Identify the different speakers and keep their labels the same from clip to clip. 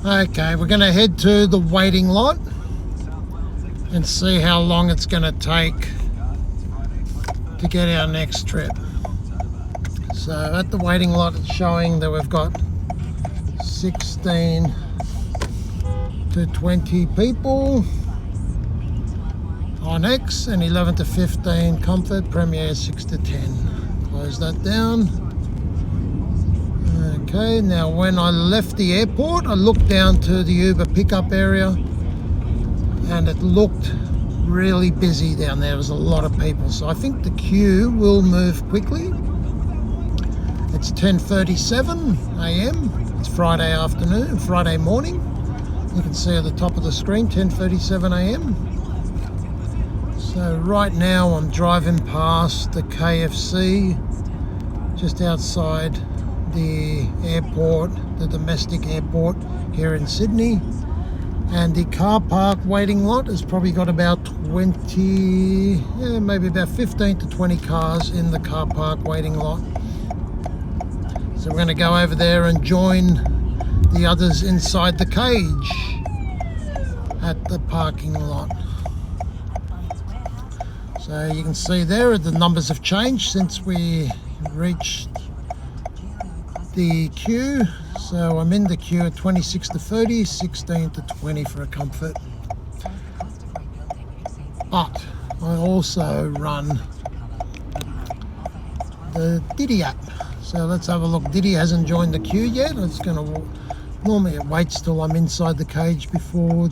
Speaker 1: Okay, we're going to head to the waiting lot and see how long it's going to take to get our next trip. So at the waiting lot, it's showing that we've got 16 to 20 people on X and 11 to 15 Comfort, Premier 6 to 10. Close that down. Okay, now when I left the airport, I looked down to the Uber pickup area and it looked really busy down there. There was a lot of people, so I think the queue will move quickly. It's 10:37 a.m. It's Friday afternoon, Friday morning. You can see at the top of the screen, 10:37 a.m. So right now I'm driving past the KFC just outside the airport, the domestic airport here in Sydney. And the car park waiting lot has probably got about 20, maybe about 15 to 20 cars in the car park waiting lot. So we're going to go over there and join the others inside the cage at the parking lot. So you can see there the numbers have changed since we reached the queue. So I'm in the queue at 26 to 30, 16 to 20 for a Comfort. But I also run the Didi app. So let's have a look. Didi hasn't joined the queue yet. It's going to, normally it waits till I'm inside the cage before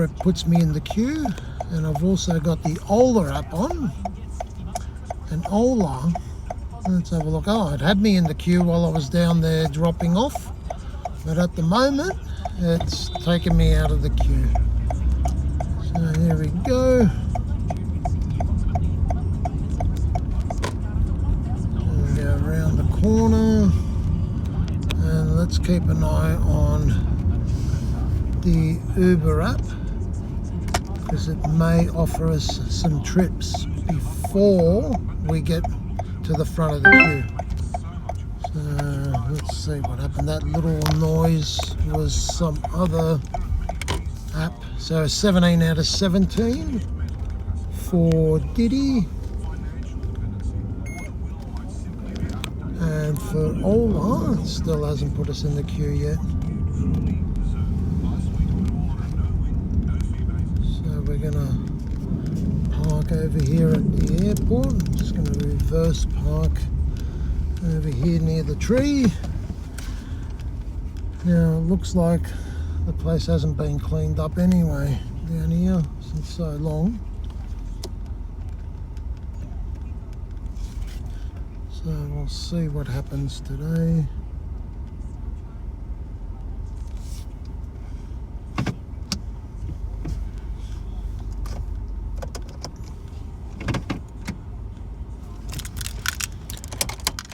Speaker 1: it puts me in the queue. And I've also got the Ola app on. And Ola, let's have a look. Oh, it had me in the queue while I was down there dropping off. But at the moment, it's taken me out of the queue. So here we go. And go around the corner. And let's keep an eye on the Uber app, because it may offer us some trips before we get to the front of the queue. So let's see what happened. That little noise was some other app. So 17 out of 17 for Didi. And for Ola, it still hasn't put us in the queue yet. We're gonna park over here at the airport. I'm just gonna reverse park over here near the tree. Now it looks like the place hasn't been cleaned up anyway down here since so long. So we'll see what happens today.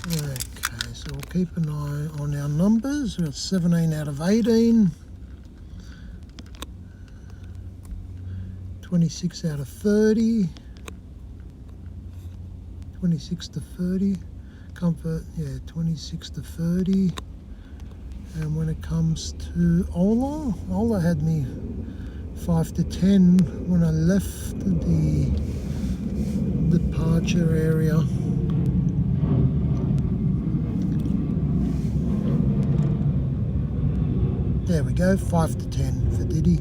Speaker 1: Okay, so we'll keep an eye on our numbers. We've got 17 out of 18, 26 out of 30, 26 to 30, Comfort, yeah, 26 to 30. And when it comes to Ola had me 5 to 10 when I left the departure area. There we go, 5 to 10 for Didi.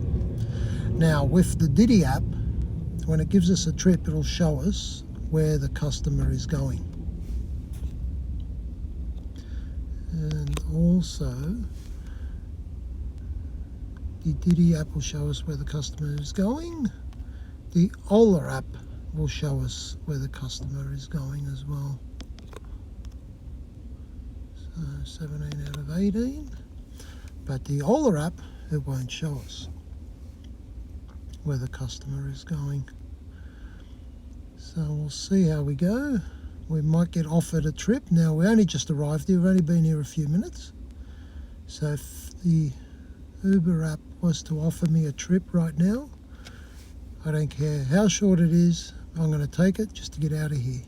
Speaker 1: Now with the Didi app, when it gives us a trip, it'll show us where the customer is going. And also, the Didi app will show us where the customer is going. The Ola app will show us where the customer is going as well. So 17 out of 18. But the Ola app, it won't show us where the customer is going. So we'll see how we go. We might get offered a trip. Now we only just arrived here, we've only been here a few minutes. So if the Uber app was to offer me a trip right now, I don't care how short it is, I'm going to take it just to get out of here.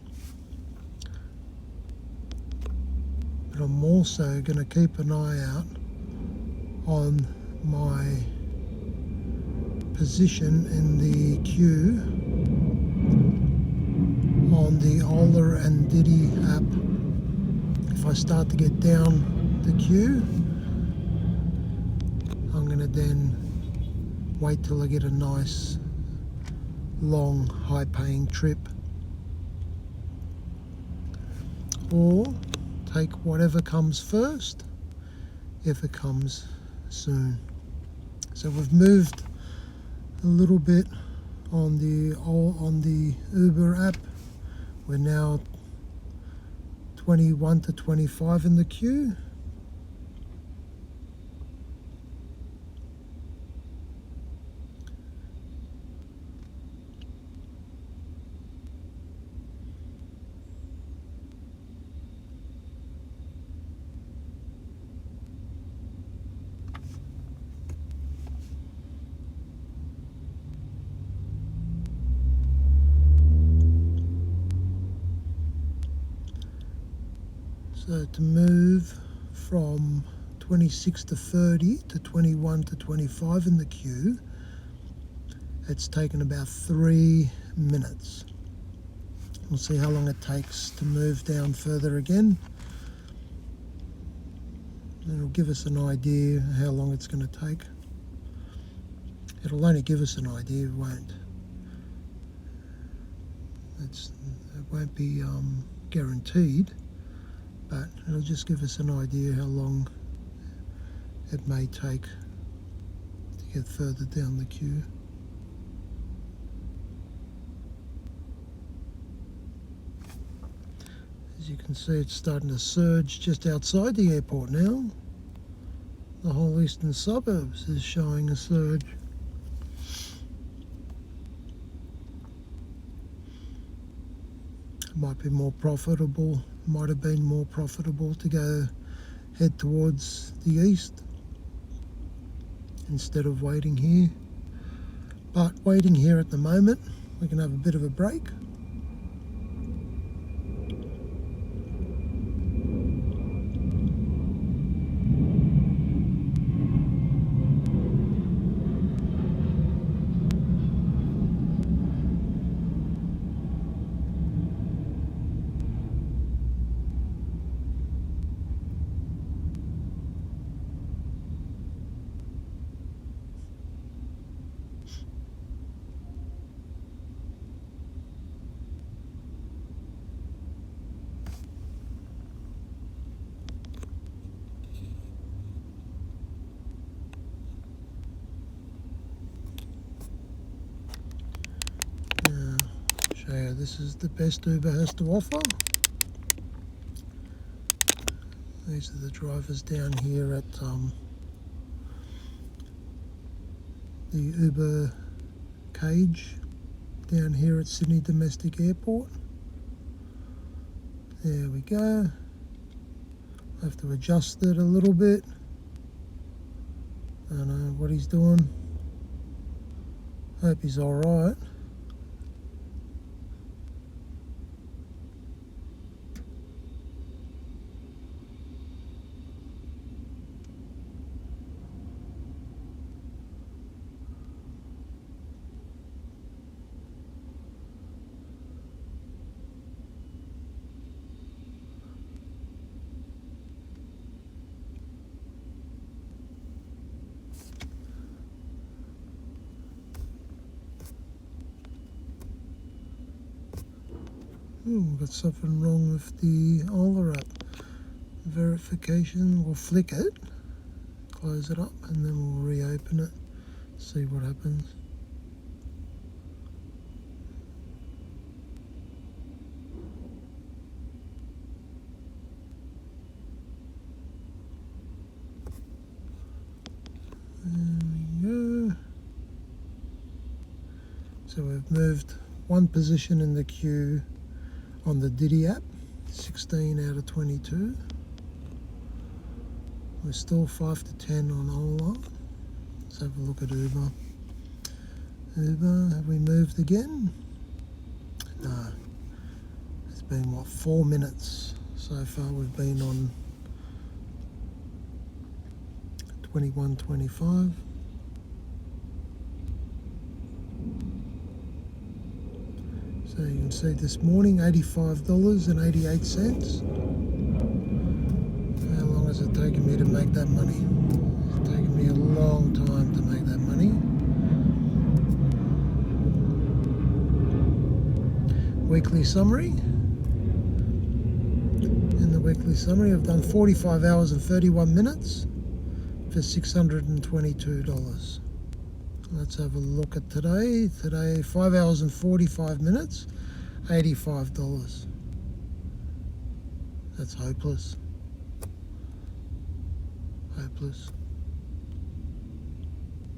Speaker 1: but I'm also going to keep an eye out on my position in the queue on the Ola and Didi app. If I start to get down the queue, I'm going to then wait till I get a nice long high-paying trip, or take whatever comes first if it comes soon. So we've moved a little bit on the Uber app. We're now 21 to 25 in the queue. So to move from 26 to 30 to 21 to 25 in the queue, it's taken about 3 minutes. We'll see how long it takes to move down further again. It'll give us an idea how long it's going to take. It'll only give us an idea, it won't. It won't be guaranteed, but it'll just give us an idea how long it may take to get further down the queue. As you can see, it's starting to surge just outside the airport now. The whole eastern suburbs is showing a surge. It might be more profitable, might have been more profitable to head towards the east instead of waiting here. But waiting here at the moment, we can have a bit of a break. Show you this is the best Uber has to offer. These are the drivers down here at the Uber cage down here at Sydney Domestic Airport. There we go. I have to adjust it a little bit. I don't know what he's doing. Hope he's alright. We've got something wrong with the Ola app. Verification, we'll flick it, close it up, and then we'll reopen it, see what happens. There we go. So we've moved one position in the queue on the Didi app, 16 out of 22. We're still 5 to 10 on Ola. Let's have a look at Uber. Uber, have we moved again? No. It's been, what, 4 minutes so far we've been on 21.25. So you can see this morning $85.88. How long has it taken me to make that money? It's taken me a long time to make that money. Weekly summary. In the weekly summary, I've done 45 hours and 31 minutes for $622. Let's have a look at today. Today, 5 hours and 45 minutes, $85. That's hopeless. Hopeless.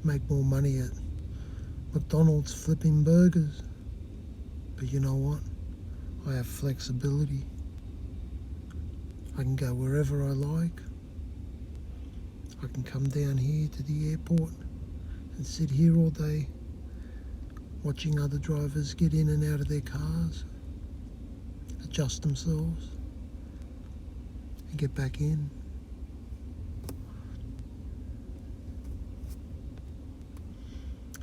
Speaker 1: Make more money at McDonald's flipping burgers. But you know what? I have flexibility. I can go wherever I like. I can come down here to the airport and sit here all day watching other drivers get in and out of their cars, adjust themselves and get back in.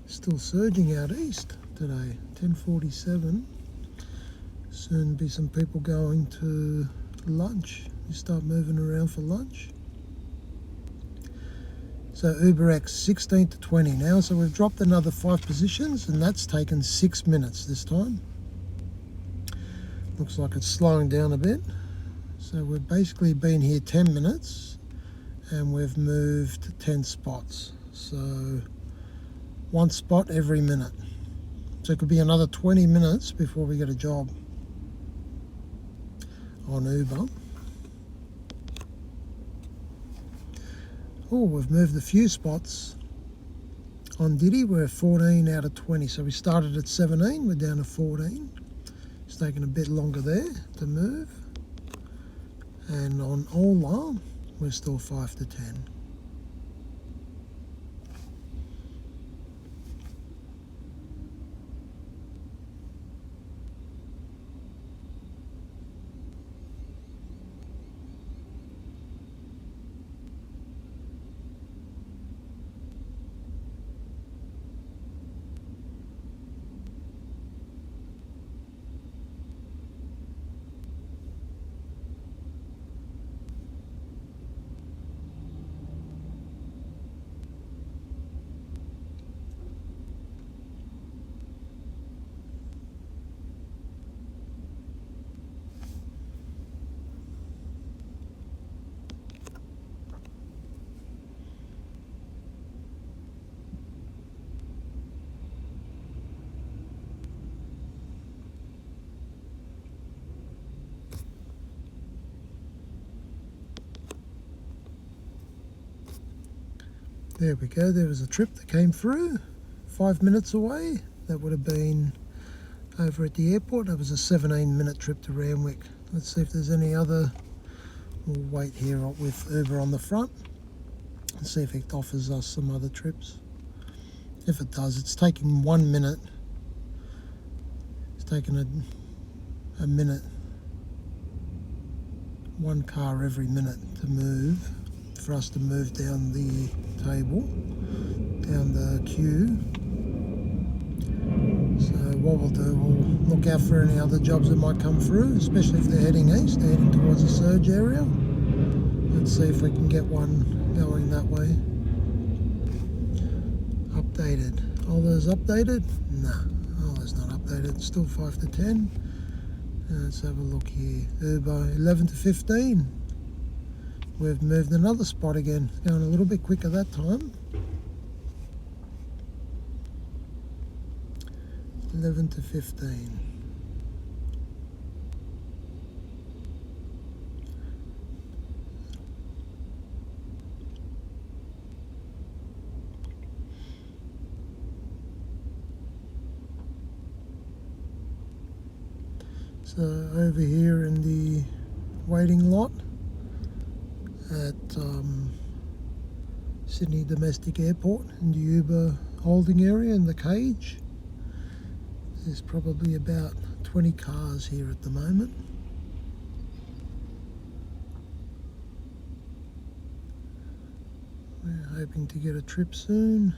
Speaker 1: Still surging out east today, 10:47. Soon be some people going to lunch. You start moving around for lunch. So UberX 16 to 20 now, so we've dropped another 5 positions and that's taken 6 minutes this time. Looks like it's slowing down a bit. So we've basically been here 10 minutes and we've moved 10 spots. So 1 spot every minute. So it could be another 20 minutes before we get a job on Uber. Oh, we've moved a few spots. On Didi, we're 14 out of 20. So we started at 17, we're down to 14. It's taken a bit longer there to move. And on Ola, we're still 5 to 10. There we go, there was a trip that came through, 5 minutes away. That would have been over at the airport. That was a 17-minute trip to Randwick. Let's see if there's any other. We'll wait here with Uber on the front and see if it offers us some other trips. If it does, it's taking 1 minute. It's taking a minute, 1 car every minute to move, for us to move down the table, down the queue. So what we'll do, we'll look out for any other jobs that might come through, especially if they're heading east, they're heading towards the surge area. Let's see if we can get one going that way. Updated. Ola's updated? Nah, Ola's not updated. It's still 5 to 10. Let's have a look here. Uber 11 to 15. We've moved another spot again, going a little bit quicker that time. 11 to 15. So over here in the waiting lot at Sydney Domestic Airport, in the Uber holding area in the cage, there's probably about 20 cars here at the moment. Where hoping to get a trip soon.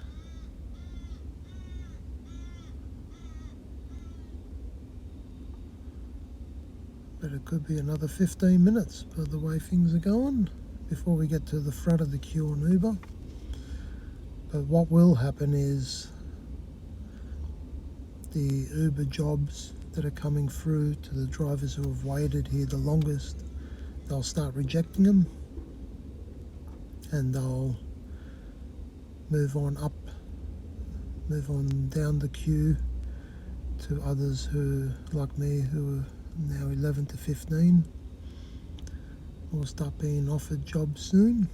Speaker 1: But it could be another 15 minutes by the way things are going before we get to the front of the queue on Uber. But what will happen is the Uber jobs that are coming through to the drivers who have waited here the longest, they'll start rejecting them and they'll move on down the queue to others who, like me, who are now 11 to 15, will start being offered jobs soon.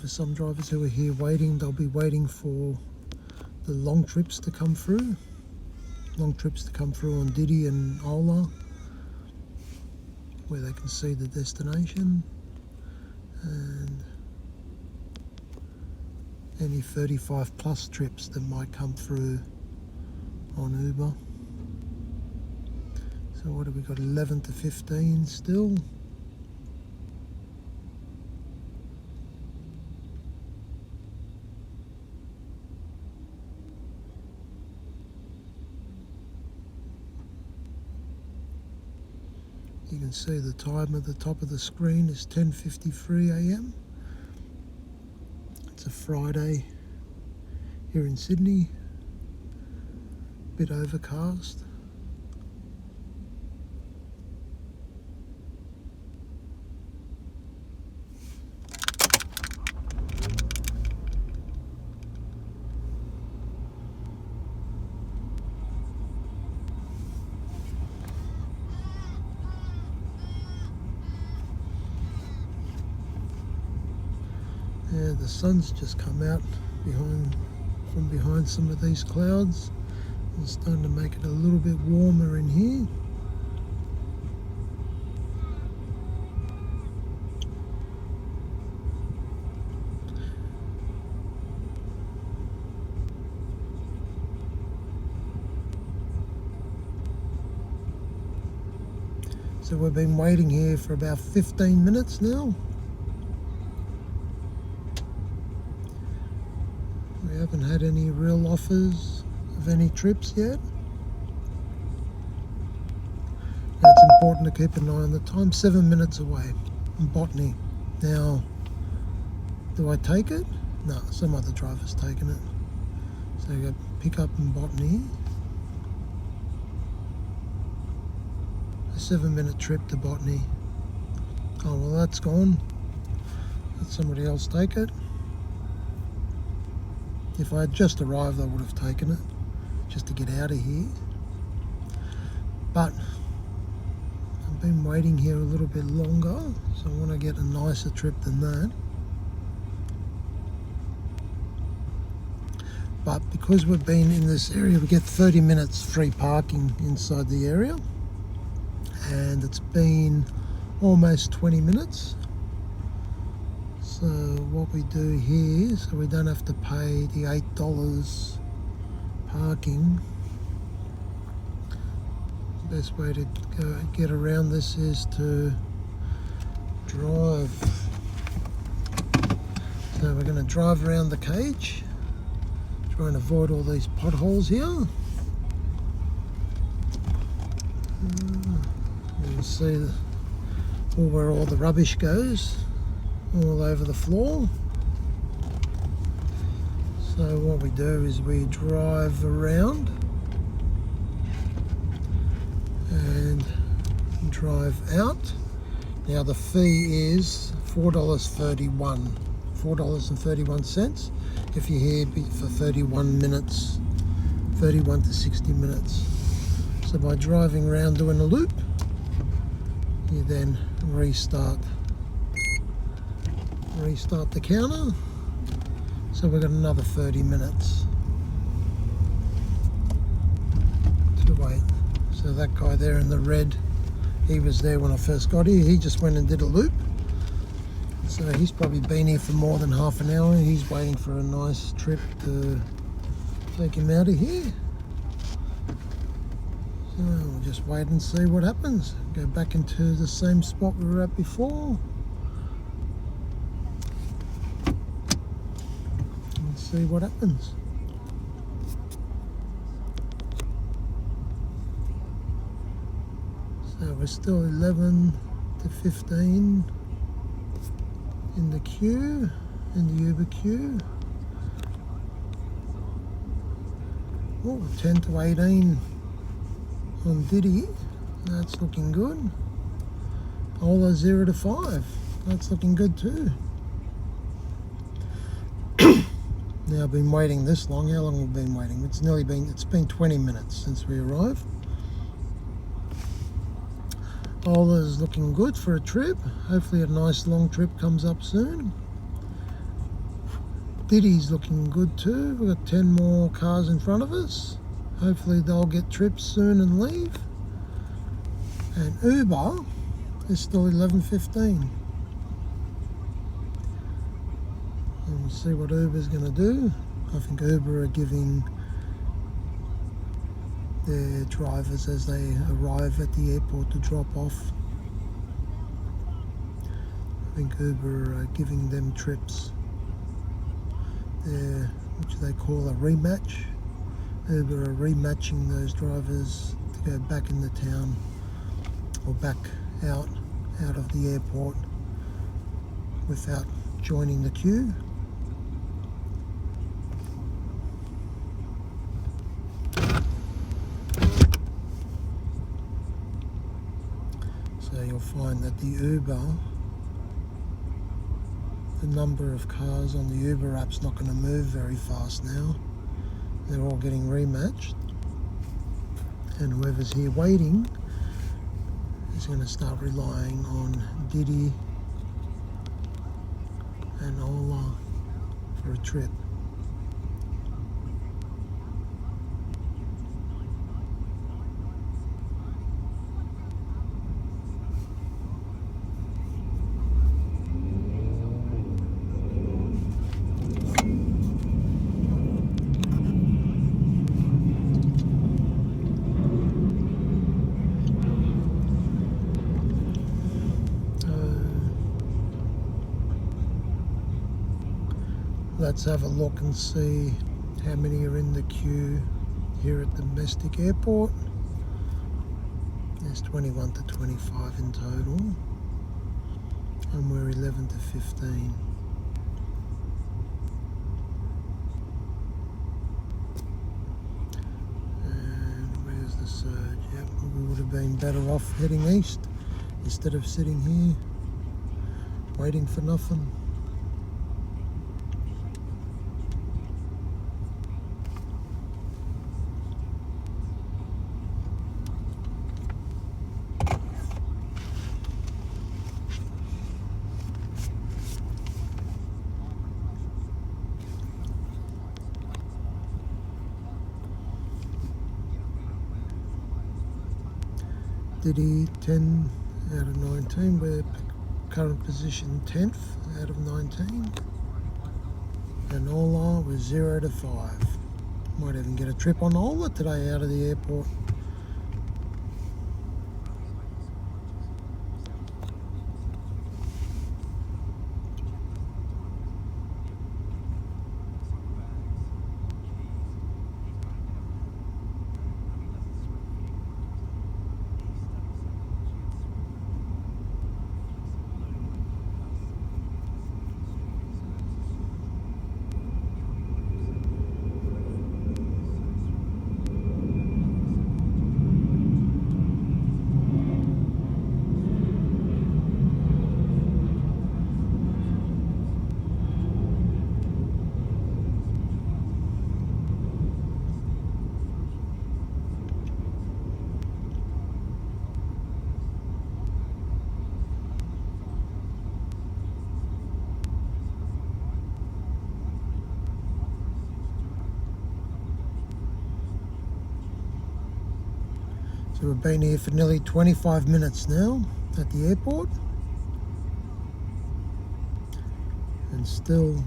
Speaker 1: Some drivers who are here waiting, they'll be waiting for the long trips to come through. Long trips to come through on Didi and Ola, where they can see the destination, and any 35 plus trips that might come through on Uber. So what have we got, 11 to 15 still? You can see the time at the top of the screen is 10:53 a.m. It's a Friday here in Sydney, a bit overcast. Yeah, the sun's just come out from behind some of these clouds. It's starting to make it a little bit warmer in here. So we've been waiting here for about 15 minutes now. We haven't had any real offers of any trips yet. Now it's important to keep an eye on the time. 7 minutes away in Botany. Now, do I take it? No, some other driver's taken it. So you got pick up in Botany. A 7-minute trip to Botany. Oh well, that's gone. Let somebody else take it. If I had just arrived, I would have taken it just to get out of here. But I've been waiting here a little bit longer, so I want to get a nicer trip than that. But because we've been in this area, we get 30 minutes free parking inside the area. And it's been almost 20 minutes. So what we do here, so we don't have to pay the $8 parking. The best way to get around this is to drive. So we're going to drive around the cage, try and avoid all these potholes here. You can see where all the rubbish goes, all over the floor. So what we do is we drive around and drive out. Now the fee is $4.31 if you're here for 31 minutes, 31 to 60 minutes. So by driving around doing a loop, you then restart the counter. So we've got another 30 minutes to wait. So that guy there in the red, he was there when I first got here. He just went and did a loop. So he's probably been here for more than half an hour. He's waiting for a nice trip to take him out of here. So We'll just wait and see what happens. Go back into the same spot we were at before. And see what happens. So we're still 11 to 15 in the queue, in the Uber queue. Oh, 10 to 18 on Didi. That's looking good. Ola 0 to 5. That's looking good too. Now I've been waiting this long. How long have we been waiting? It's been 20 minutes since we arrived. Ola's looking good for a trip. Hopefully a nice long trip comes up soon. Didi's looking good too. We've got 10 more cars in front of us. Hopefully they'll get trips soon and leave. And Uber is still 11:15. And we'll see what Uber's going to do. I think Uber are giving their drivers as they arrive at the airport to drop off. I think Uber are giving them trips there, which they call a rematch. Uber are rematching those drivers to go back in the town or back out of the airport without joining the queue. So you'll find that the Uber, the number of cars on the Uber app's not going to move very fast now. They're all getting rematched. And whoever's here waiting is going to start relying on Didi and Ola for a trip. Let's have a look and see how many are in the queue here at the domestic airport. There's 21 to 25 in total, and we're 11 to 15. And where's the surge? Yep, we would have been better off heading east instead of sitting here waiting for nothing. Didi 10 out of 19, we're current position 10th out of 19. And Ola was 0 to 5. Might even get a trip on Ola today out of the airport. So we've been here for nearly 25 minutes now at the airport, and still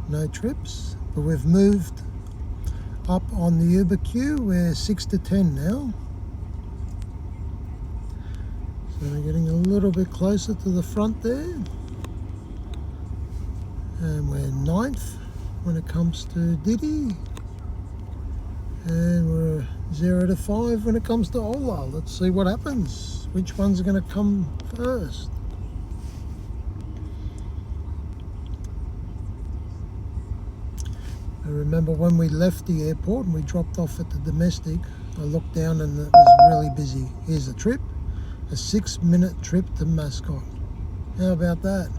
Speaker 1: no trips, but we've moved up on the Uber queue. We're 6 to 10 now. So we're getting a little bit closer to the front there. And we're 9th when it comes to Didi. And we're 0 to 5 when it comes to Ola. Let's see what happens. Which one's going to come first? I remember when we left the airport and we dropped off at the domestic, I looked down and it was really busy. Here's a trip, a 6-minute trip to Mascot. How about that?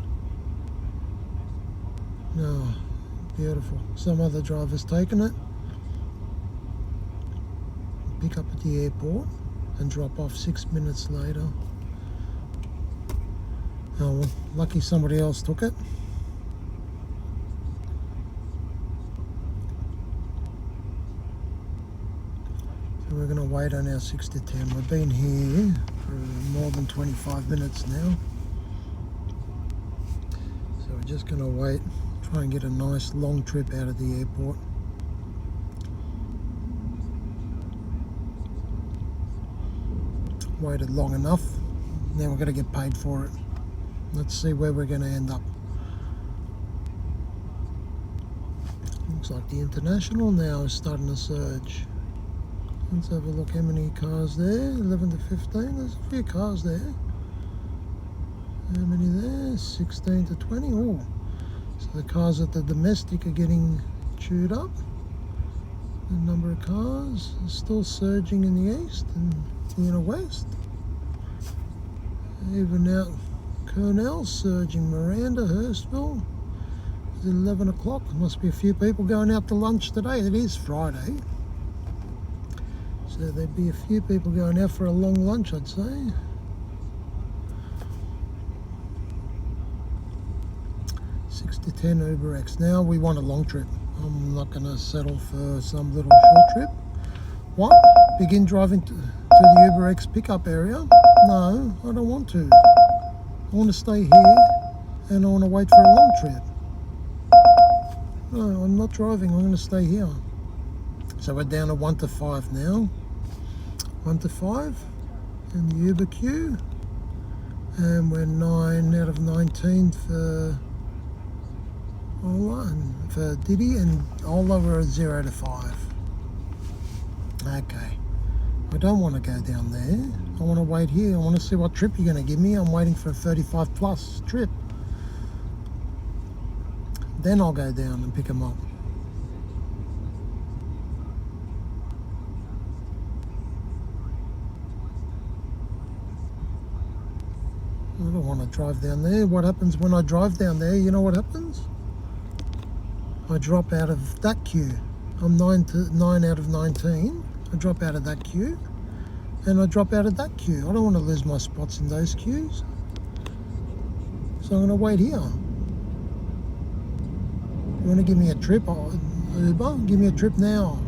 Speaker 1: Oh, beautiful. Some other driver's taken it. Pick up at the airport and drop off 6 minutes later. Oh well, lucky somebody else took it. So we're going to wait on our 6 to 10. We've been here for more than 25 minutes now. So we're just going to wait, try and get a nice long trip out of the airport. Waited long enough. Now we're going to get paid for it. Let's see where we're going to end up. Looks like the International now is starting to surge. Let's have a look how many cars there. 11 to 15. There's a few cars there. How many there? 16 to 20. Oh, so the cars at the domestic are getting chewed up. The number of cars is still surging in the east and the inner west. Even out Cornell surging, Miranda, Hurstville. It's 11 o'clock. There must be a few people going out to lunch today. It is Friday. So there'd be a few people going out for a long lunch, I'd say. Six to 10 UberX. Now we want a long trip. I'm not going to settle for some little short trip. What? Begin driving to the UberX pickup area? No, I don't want to. I want to stay here and I want to wait for a long trip. No, I'm not driving. I'm going to stay here. So we're down to 1 to 5 now. 1 to 5 in the Uber queue. And we're 9 out of 19 for Ola and for Didi, and Ola we're at 0 to 5. Okay. I don't want to go down there. I want to wait here. I want to see what trip you're going to give me. I'm waiting for a 35 plus trip. Then I'll go down and pick them up. I don't want to drive down there. What happens when I drive down there? You know what happens? I drop out of that queue. I'm 9 out of 19. I drop out of that queue. And I drop out of that queue. I don't want to lose my spots in those queues. So I'm going to wait here. You want to give me a trip, Uber? Give me a trip now.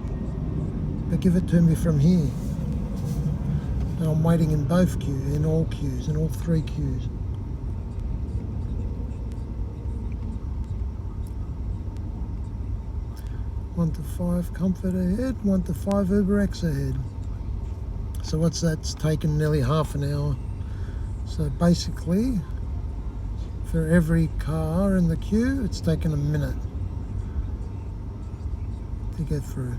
Speaker 1: But give it to me from here. And I'm waiting in both queues, in all queues, in all 3 queues. One to 5 Comfort ahead, 1 to 5 UberX ahead. So what's that? It's taken nearly half an hour. So basically, for every car in the queue, it's taken a minute to get through.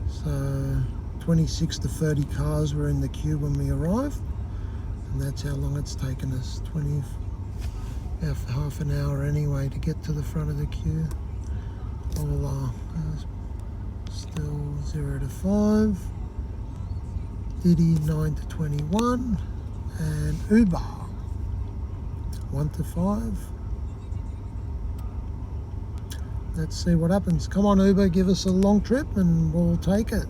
Speaker 1: So 26 to 30 cars were in the queue when we arrived, and that's how long it's taken us. Half an hour anyway to get to the front of the queue. Ola still 0 to 5, Didi 9 to 21, and Uber 1 to 5. Let's see what happens. Come on Uber, give us a long trip and we'll take it.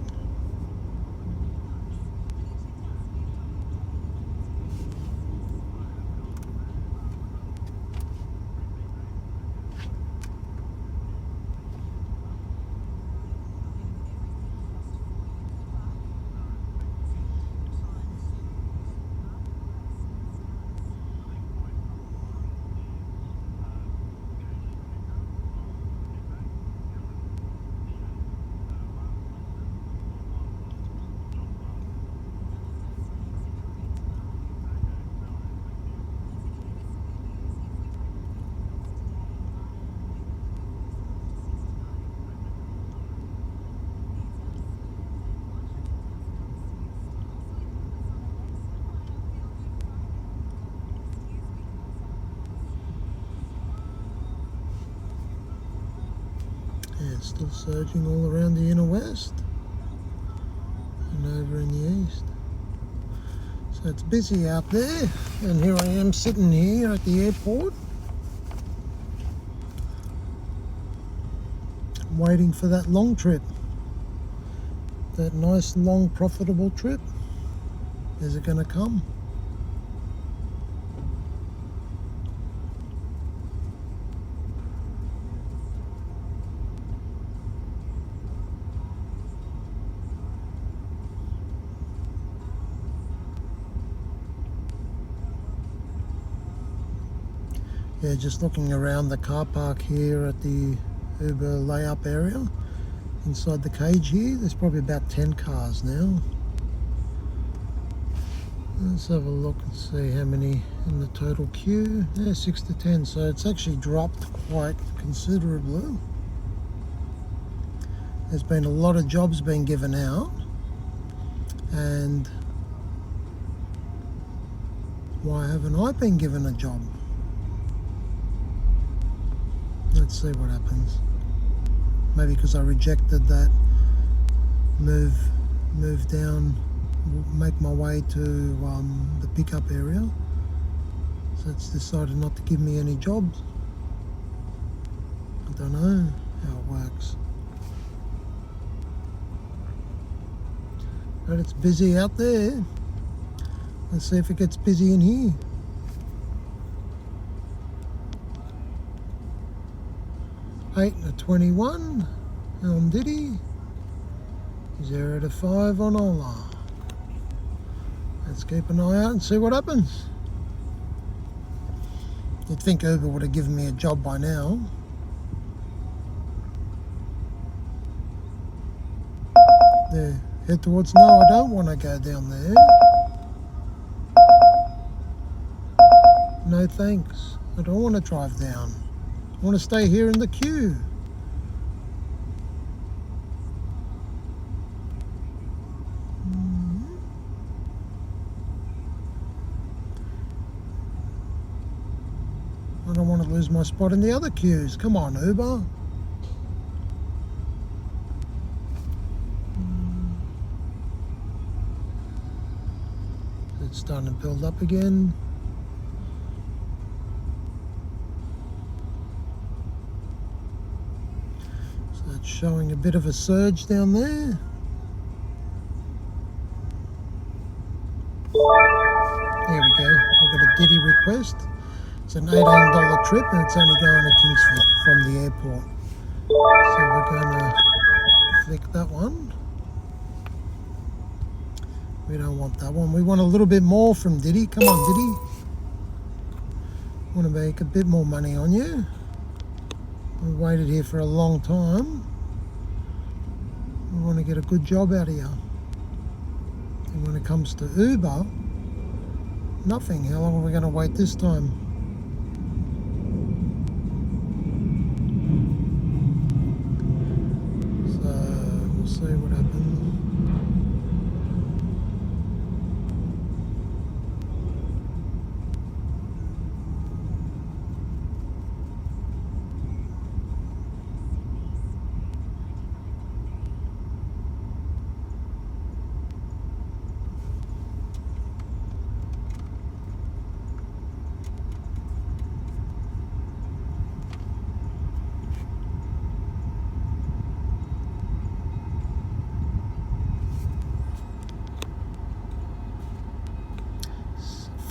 Speaker 1: it's still surging all around the inner west and over in the east. So it's busy out there, and here I am sitting here at the airport waiting for that long trip, that nice long profitable trip. Is it going to come? Yeah, just looking around the car park here at the Uber layup area. Inside the cage here, there's probably about 10 cars now. Let's have a look and see how many in the total queue. Yeah, 6 to 10, so it's actually dropped quite considerably. There's been a lot of jobs being given out, and why haven't I been given a job? Let's see what happens. Maybe because I rejected that move down, make my way to the pickup area. So it's decided not to give me any jobs. I don't know how it works. But it's busy out there. Let's see if it gets busy in here. 8 to 21 on Didi, 0 to 5 on Ola. Let's keep an eye out and see what happens. You'd think Uber would have given me a job by now. There, head towards, no, I don't want to go down there. No thanks, I don't want to drive down. I want to stay here in the queue. I don't want to lose my spot in the other queues. Come on, Uber. It's starting to build up again. It's showing a bit of a surge down there. There we go. We've got a Didi request. It's an $18 trip, and it's only going to Kingsford from the airport. So we're going to flick that one. We don't want that one. We want a little bit more from Didi. Come on, Didi. Want to make a bit more money on you. We waited here for a long time. We want to get a good job out of you. And when it comes to Uber, nothing. How long are we going to wait this time? So we'll see what happens.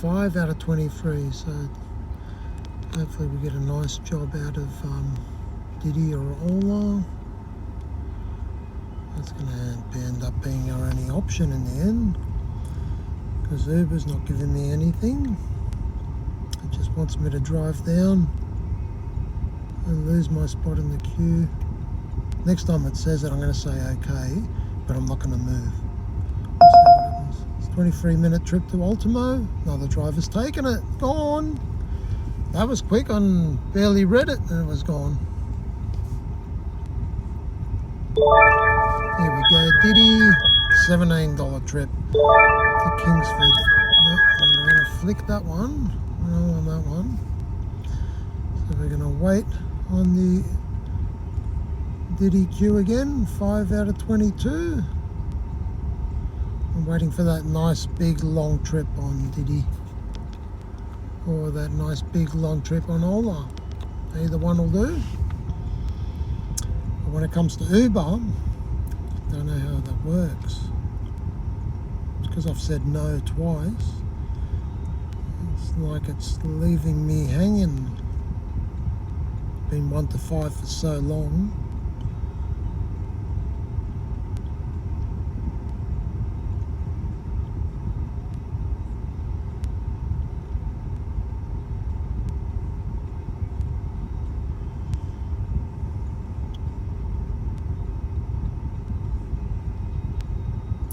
Speaker 1: Five out of 23, so hopefully we get a nice job out of Didi or Ola. That's going to end up being our only option in the end, because Uber's not giving me anything. It just wants me to drive down and lose my spot in the queue. Next time it says it, I'm going to say okay, but I'm not going to move. 23-minute trip to Ultimo. Another driver's taken it. Gone. That was quick. I barely read it and it was gone. Here we go. Didi. $17 trip to Kingsford. No, I'm going to flick that one. I don't want that one. So we're going to wait on the Didi queue again, 5 out of 22. I'm waiting for that nice big long trip on Didi, or that nice big long trip on Ola. Either one will do. But when it comes to Uber, I don't know how that works. It's because I've said no twice. It's like it's leaving me hanging. Been 1 to 5 for so long.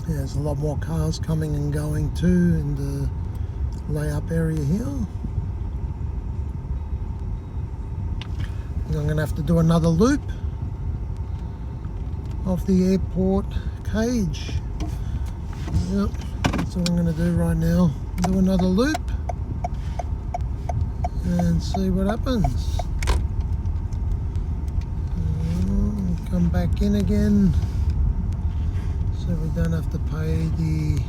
Speaker 1: Yeah, there's a lot more cars coming and going too in the layup area here. I'm going to have to do another loop of the airport cage. Yep, that's what I'm going to do right now. Do another loop and see what happens. Come back in again so we don't have to pay the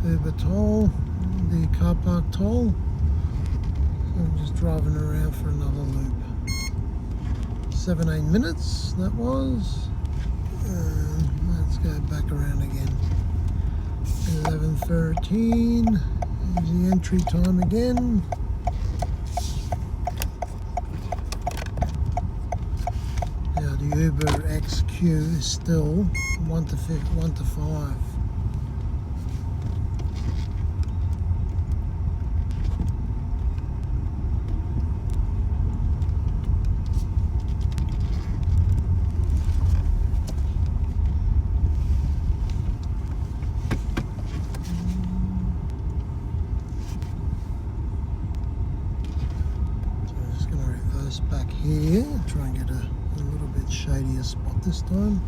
Speaker 1: Uber toll, the car park toll. I'm just driving around for another loop. 7-8 minutes that was. Let's go back around again. 11:13. Here's the entry time again. Now the Uber X queue is still 1 to 5. Back here, try and get a little bit shadier spot this time.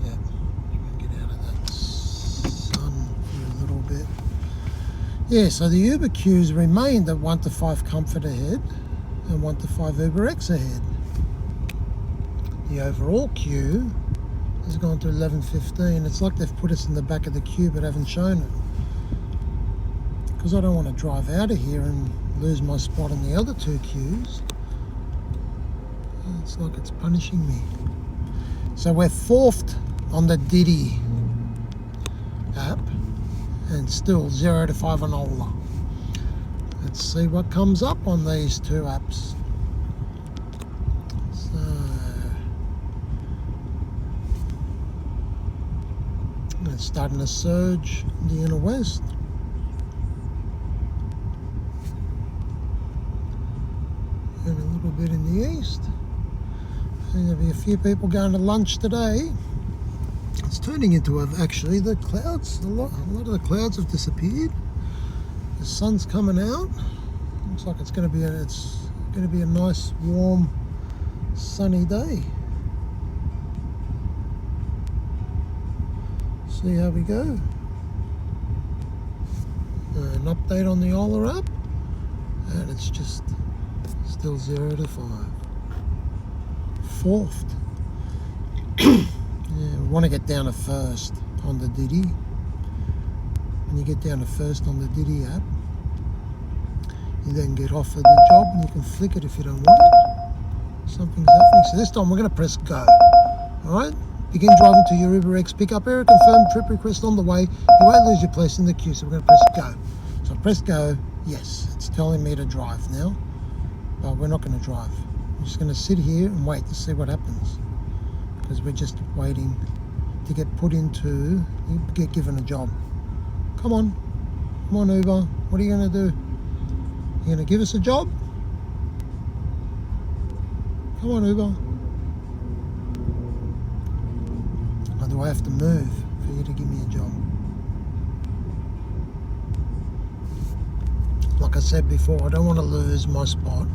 Speaker 1: Yeah, try and get out of that sun for a little bit. Yeah, so the Uber queues remained at 1 to 5 Comfort ahead and 1 to 5 Uber X ahead. The overall queue has gone to 11:15. It's like they've put us in the back of the queue but haven't shown it. Because I don't want to drive out of here and lose my spot in the other 2 queues. It's like it's punishing me. So we're 4th on the Didi app and still 0 to 5 on Ola. Let's see what comes up on these 2 apps. So it's starting to surge in the inner west. And a little bit in the east. I think there'll be a few people going to lunch today. It's turning into actually the clouds. A lot of the clouds have disappeared. The sun's coming out. Looks like it's going to be a nice, warm, sunny day. See how we go. An update on the Ola app, and it's just still 0 to 5. 4th. Yeah, we want to get down to 1st on the Didi. When you get down to 1st on the Didi app, you then get offered the job and you can flick it if you don't want it. Something's happening. So this time we're going to press go. Alright? Begin driving to your Uber X pickup area. Confirm trip request on the way. You won't lose your place in the queue. So we're going to press go. So press go. Yes, it's telling me to drive now. But we're not going to drive. We're just going to sit here and wait to see what happens. Because we're just waiting to get given a job. Come on. Come on, Uber. What are you going to do? You going to give us a job? Come on, Uber. Or do I have to move for you to give me a job? Like I said before, I don't want to lose my spot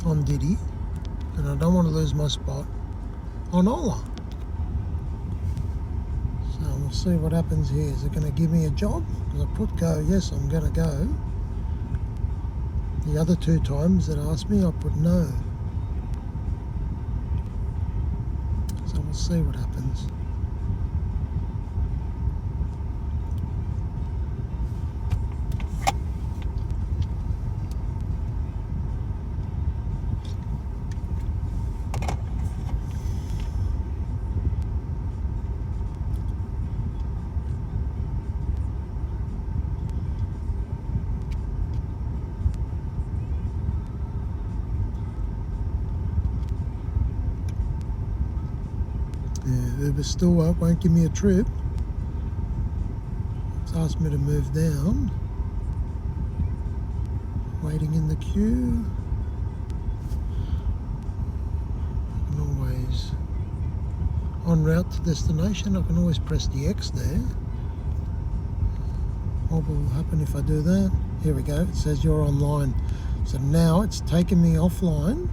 Speaker 1: on Didi, and I don't want to lose my spot on Ola. So we'll see what happens here. Is it going to give me a job? Because I put go, yes, I'm going to go. The other 2 times that asked me, I put no. So we'll see what happens. Yeah, Uber still won't give me a trip. It's asked me to move down. Waiting in the queue. I can always, en route to destination, I can always press the X there. What will happen if I do that? Here we go, it says you're online. So now it's taken me offline.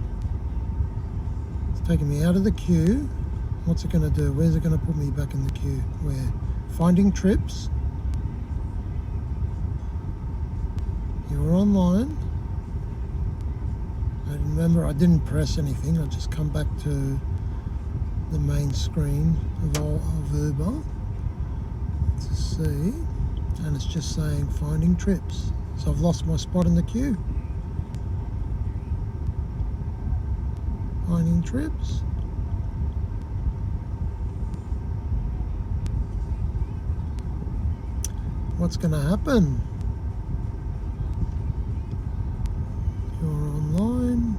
Speaker 1: It's taken me out of the queue. What's it going to do? Where's it going to put me back in the queue? Where? Finding trips. You're online. And remember, I didn't press anything. I just come back to the main screen of Uber to see. And it's just saying finding trips. So I've lost my spot in the queue. Finding trips. What's going to happen? You're online.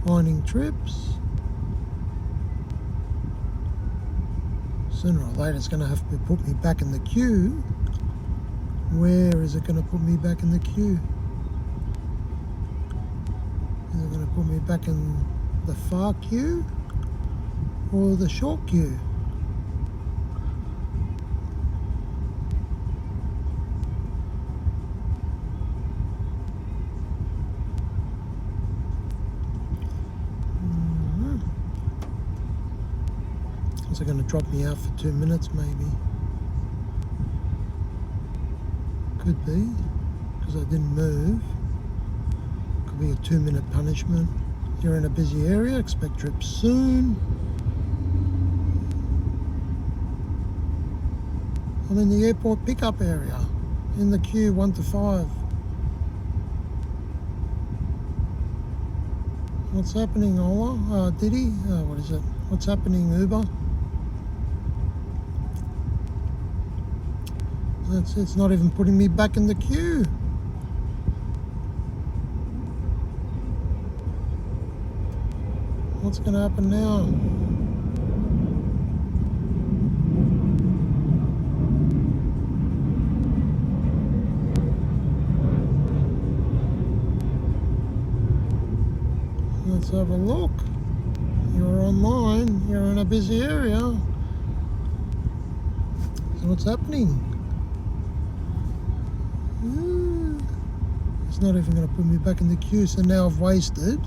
Speaker 1: Finding trips. Sooner or later it's going to have to put me back in the queue. Where is it going to put me back in the queue? Is it going to put me back in the far queue or the short queue? Is it going to drop me out for 2 minutes maybe? Could be, because I didn't move. Could be a 2-minute punishment. You're in a busy area, expect trips soon. I'm in the airport pickup area, in the queue 1 to 5. What's happening, Ola? Didi? What is it? What's happening, Uber? It's not even putting me back in the queue. What's going to happen now? Let's have a look. You're online. You're in a busy area. So what's happening? It's not even going to put me back in the queue, so now I've wasted,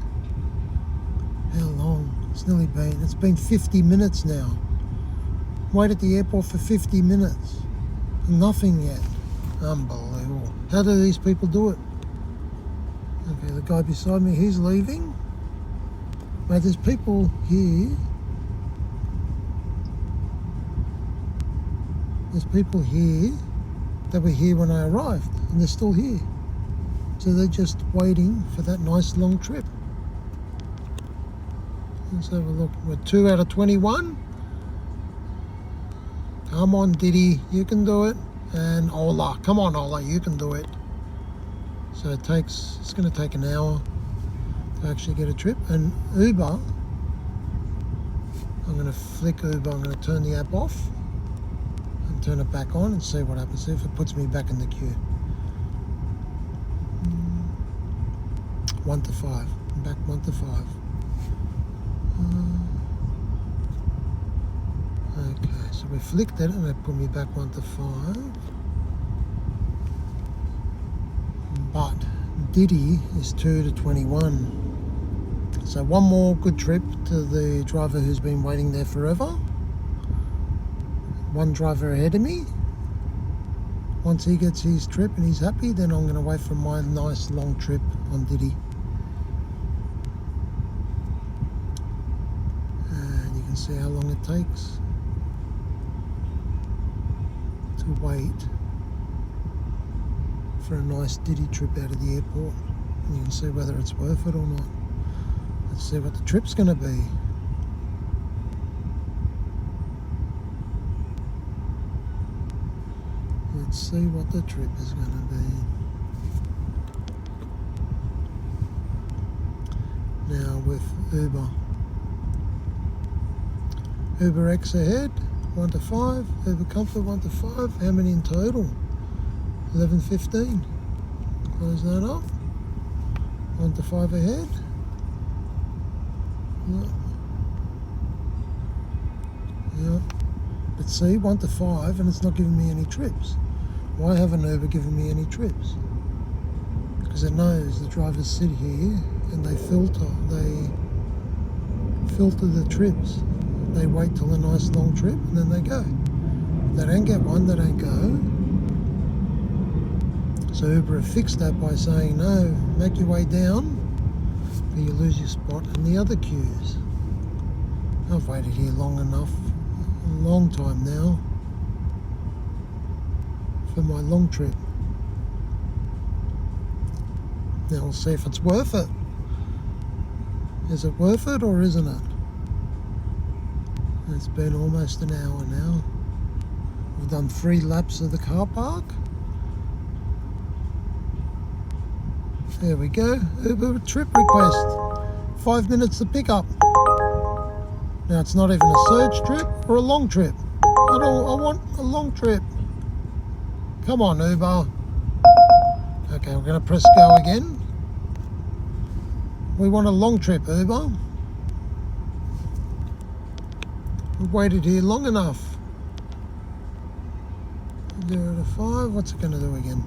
Speaker 1: how long? It's been 50 minutes now. Wait at the airport for 50 minutes. Nothing yet. Unbelievable. How do these people do it? Okay, the guy beside me, he's leaving. Mate, there's people here. There's people here that were here when I arrived, and they're still here. So they're just waiting for that nice long trip. Let's have a look. We're 2 out of 21. Come on, Didi, you can do it. And Ola, come on, Ola, you can do it. So it's going to take an hour to actually get a trip. And Uber, I'm going to flick Uber. I'm going to turn the app off and turn it back on and see what happens if it puts me back in the queue. 1 to 5. I'm back 1 to 5. Okay, so we flicked it and it put me back 1 to 5. But Didi is 2 to 21. So one more good trip to the driver who's been waiting there forever. One driver ahead of me. Once he gets his trip and he's happy, then I'm going to wait for my nice long trip on Didi. And you can see how long it takes to wait for a nice Didi trip out of the airport. And you can see whether it's worth it or not. Let's see what the trip's going to be. Let's see what the trip is going to be. Now with Uber X ahead, 1 to 5. Uber Comfort 1 to 5. How many in total? 11:15. Close that up. 1 to 5 ahead. Yeah. But see, 1 to 5, and it's not giving me any trips. Why haven't Uber given me any trips? Because it knows the drivers sit here and they filter the trips. They wait till a nice long trip and then they go. If they don't get one, they don't go. So Uber have fixed that by saying, no, make your way down, or you lose your spot in the other queues. I've waited here long enough, a long time now, for my long trip. Now we'll see if it's worth it. Is it worth it or isn't it? It's been almost an hour now. We've done 3 laps of the car park. There we go. Uber trip request. 5 minutes to pick up. Now it's not even a surge trip or a long trip. I want a long trip. Come on, Uber. Okay, we're going to press go again. We want a long trip, Uber. We've waited here long enough. 0 to 5. What's it going to do again?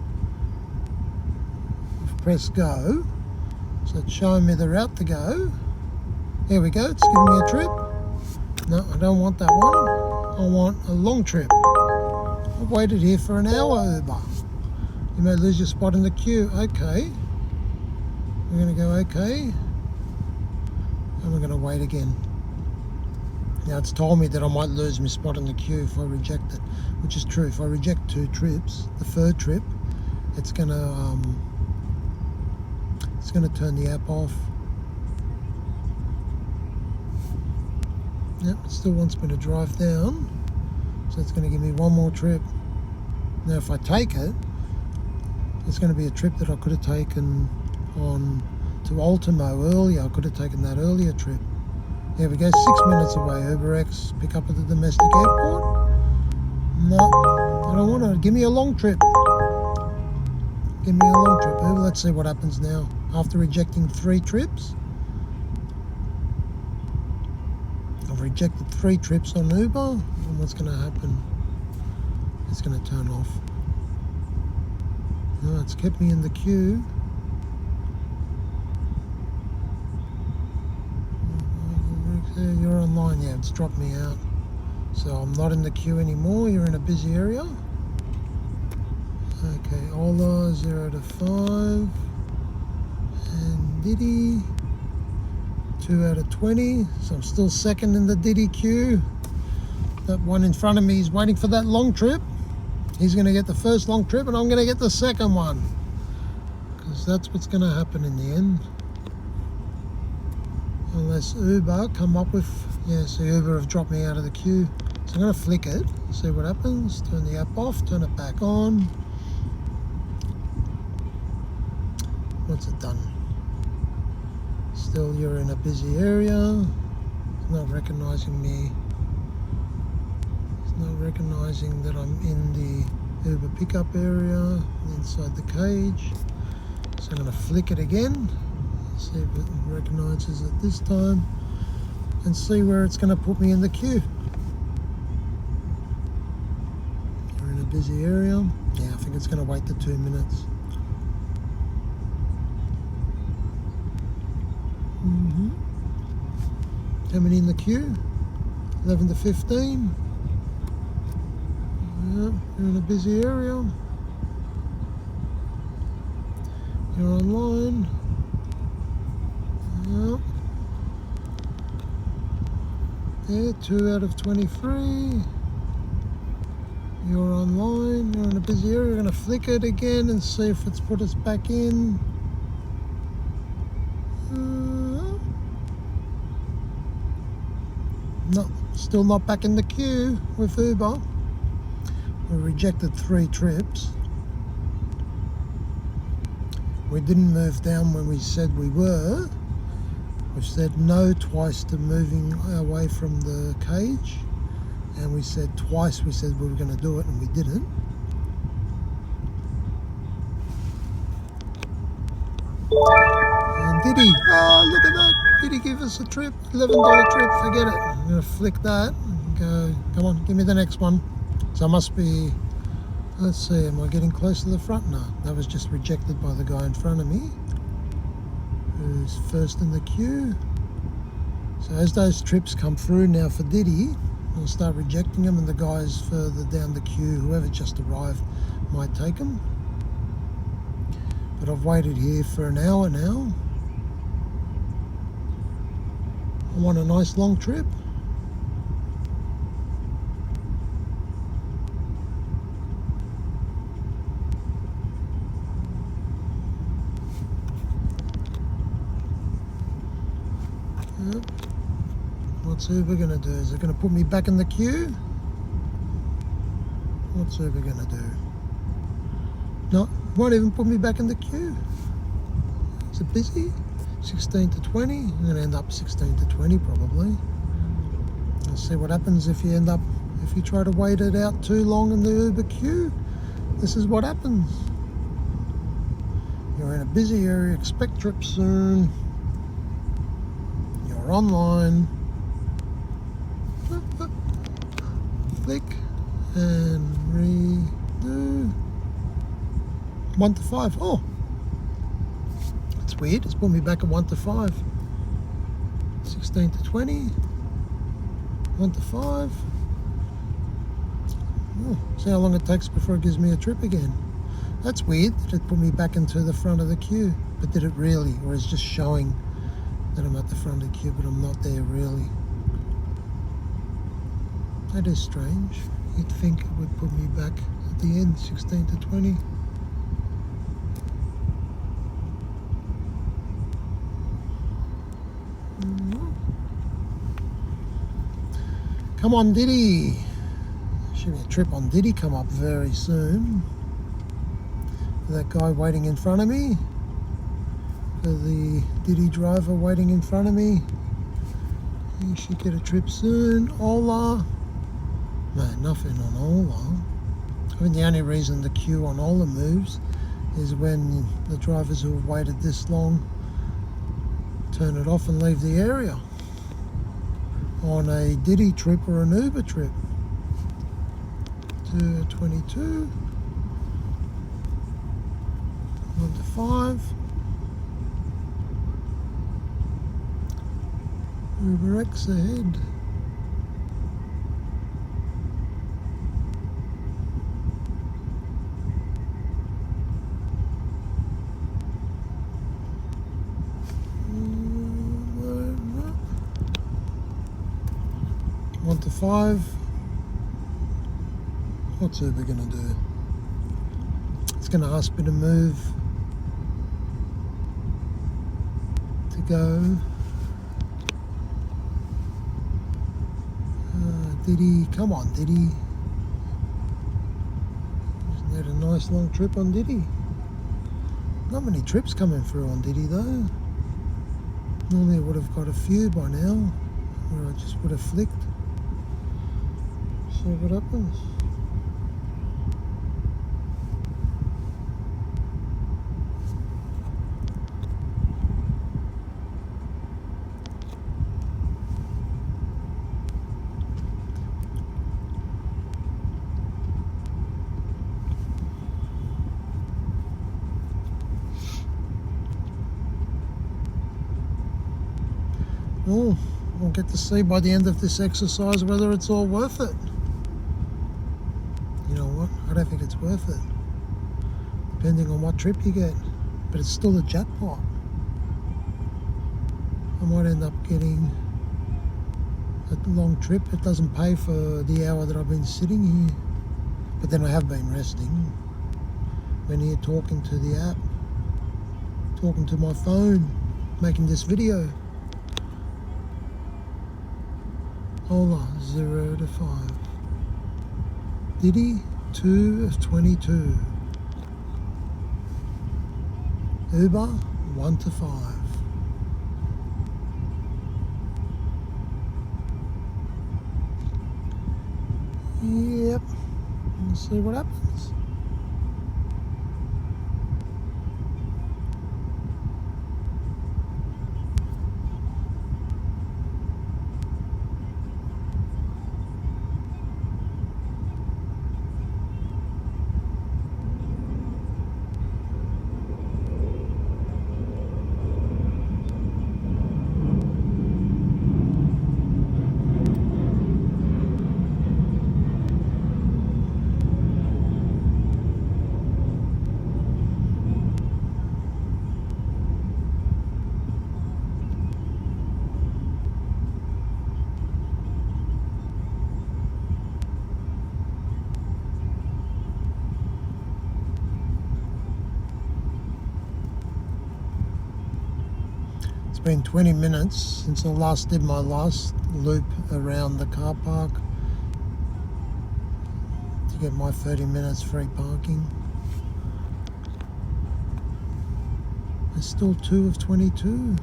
Speaker 1: We've pressed go. So it's showing me the route to go. Here we go. It's giving me a trip. No, I don't want that one. I want a long trip. I've waited here for an hour, Uber. You may lose your spot in the queue. Okay. We're going to go okay. And we're going to wait again. Now it's told me that I might lose my spot in the queue if I reject it, which is true. If I reject 2 trips, the 3rd trip, it's going to turn the app off. Yep, it still wants me to drive down, so it's going to give me 1 more trip. Now if I take it, it's going to be a trip that I could have taken on to Ultimo earlier. I could have taken that earlier trip. There we go, 6 minutes away. Uber X, pick up at the domestic airport. No, I don't want to. Give me a long trip. Give me a long trip. Uber, let's see what happens now. After rejecting 3 trips. I've rejected 3 trips on Uber. And what's going to happen? It's going to turn off. No, it's kept me in the queue. You're online, yeah, it's dropped me out. So I'm not in the queue anymore. You're in a busy area. Okay, Ola 0 to 5. And Didi 2 out of 20. So I'm still second in the Didi queue. That one in front of me is waiting for that long trip. He's going to get the first long trip and I'm going to get the second one. Because that's what's going to happen in the end. Unless Uber come up with, yeah, so Uber have dropped me out of the queue. So I'm going to flick it, see what happens, turn the app off, turn it back on. What's it done? Still you're in a busy area. It's not recognising me. It's not recognising that I'm in the Uber pickup area, inside the cage. So I'm going to flick it again. See if it recognises it this time and see where it's going to put me in the queue. We're in a busy area. Yeah, I think it's going to wait the 2 minutes. How many in the queue? 11 to 15. Yeah, we're in a busy area. You're online. Yep. Yeah, 2 out of 23. You're online. You're in a busy area. We're going to flick it again and see if it's put us back in. No, still not back in the queue with Uber. We rejected 3 trips. We didn't move down when we said we were. We've said no twice to moving away from the cage. And we said twice we said we were going to do it and we didn't. And Didi, oh look at that. Didi give us a trip, $11 trip, forget it. I'm going to flick that and go, come on, give me the next one. So I must be, let's see, am I getting close to the front? No, that was just rejected by the guy in front of me, who's first in the queue. So as those trips come through now for Didi, I'll start rejecting them, and the guys further down the queue, whoever just arrived, might take them. But I've waited here for an hour now. I want a nice long trip. Yep. What's Uber going to do? Is it going to put me back in the queue? What's Uber going to do? No, won't even put me back in the queue. Is it busy? 16 to 20. I'm going to end up 16 to 20 probably. Let's see what happens if you try to wait it out too long in the Uber queue. This is what happens. You're in a busy area, expect trips soon. You're online. Click and redo. 1 to 5. Oh, that's weird. It's put me back at 1 to 5. 16 to 20. 1 to 5. Oh, see how long it takes before it gives me a trip again. That's weird that it put me back into the front of the queue. But did it really? Or is it just showing that I'm at the front of the queue but I'm not there really? That is strange. You'd think it would put me back at the end, 16 to 20. Come on, Didi. Should be a trip on Didi come up very soon. For that guy waiting in front of me. For the Didi driver waiting in front of me. You should get a trip soon. Ola. No, nothing on Ola. I mean, the only reason the queue on Ola moves is when the drivers who have waited this long turn it off and leave the area. On a Didi trip or an Uber trip. 2 to 22. 1 to 5. Uber X ahead. One to 5. What's Uber going to do? It's going to ask me to move to go. Didi, come on Didi. Isn't that a nice long trip on Didi? Not many trips coming through on Didi though. Normally I would have got a few by now, where I just would have flicked. See what happens. Oh, we'll get to see by the end of this exercise whether it's all worth it. You know what? I don't think it's worth it. Depending on what trip you get. but it's still a jackpot. I might end up getting a long trip. It doesn't pay for the hour that I've been sitting here, but then I have been resting. Been here talking to the app, talking to my phone, making this video. Ola 0 to 5. Didi 2 of 22. Uber 1 to 5. Yep. Let's see what happens. It's been 20 minutes since I did my last loop around the car park to get my 30 minutes free parking. It's still 2 of 22.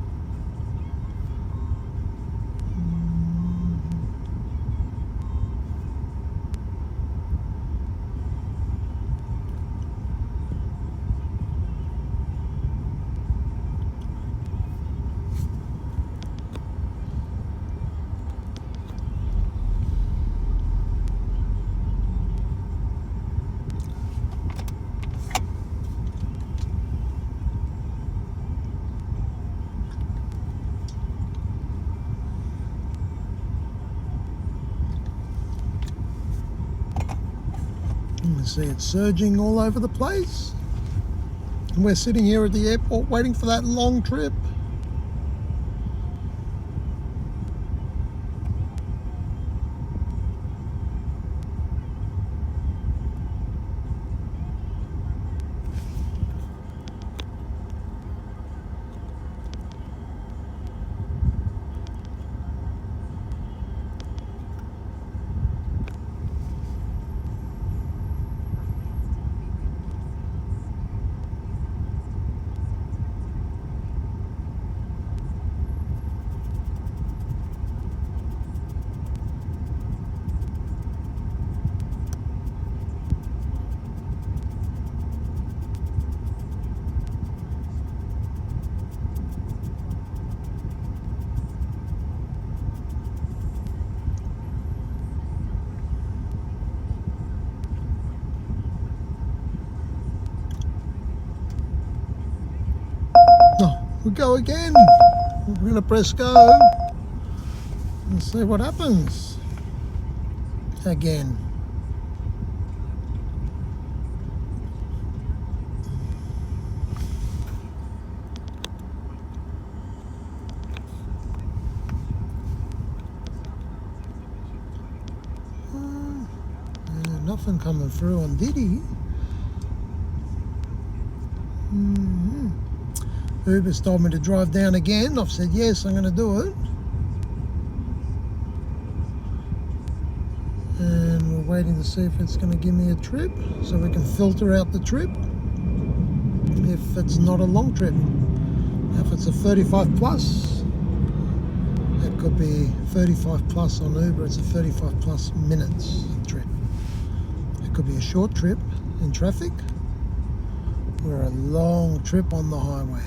Speaker 1: You can see it's surging all over the place. And we're sitting here at the airport waiting for that long trip. We go again. We're going to press go and see what happens. Again. Nothing coming through on Didi. Uber's told me to drive down again. I've said yes, I'm going to do it. And we're waiting to see if it's going to give me a trip so we can filter out the trip if it's not a long trip. If it's a 35 plus, it could be 35 plus on Uber. It's a 35 plus minutes trip. It could be a short trip in traffic or a long trip on the highway.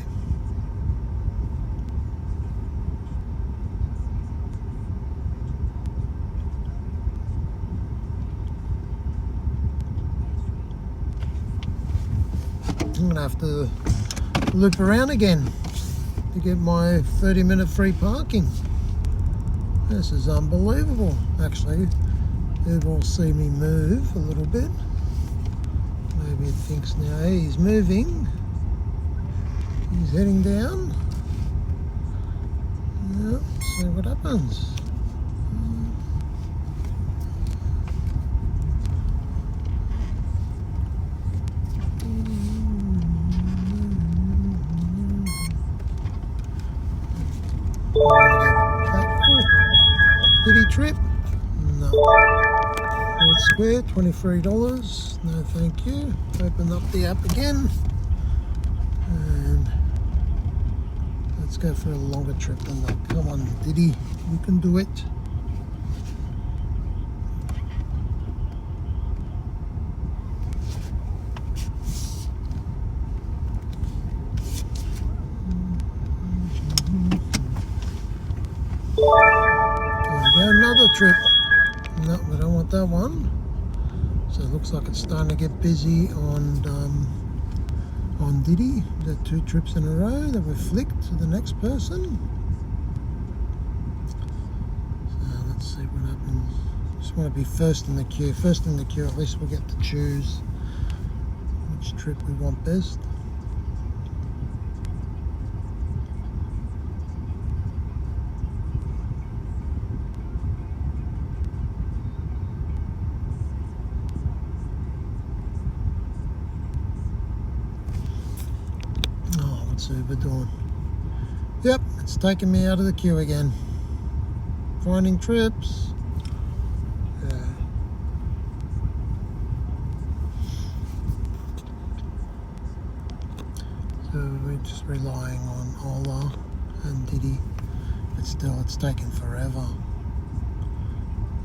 Speaker 1: I'm going to have to loop around again to get my 30-minute free parking. This is unbelievable. Actually, Uber will see me move a little bit. Maybe it thinks now, hey, he's moving. He's heading down. Yeah, see what happens. Did he trip? No. Red square, $23. No thank you. Open up the app again. And let's go for a longer trip than that. Come on, Didi, you can do it. There we go, another trip. No, we don't want that one. So it looks like it's starting to get busy on Didi. The 2 trips in a row that we've flicked to the next person. So let's see what happens. Just want to be first in the queue. First in the queue, at least we'll get to choose which trip we want best. What's Uber doing? Yep, it's taking me out of the queue again. Finding trips. Yeah. So we're just relying on Ola and Didi, but still it's taking forever.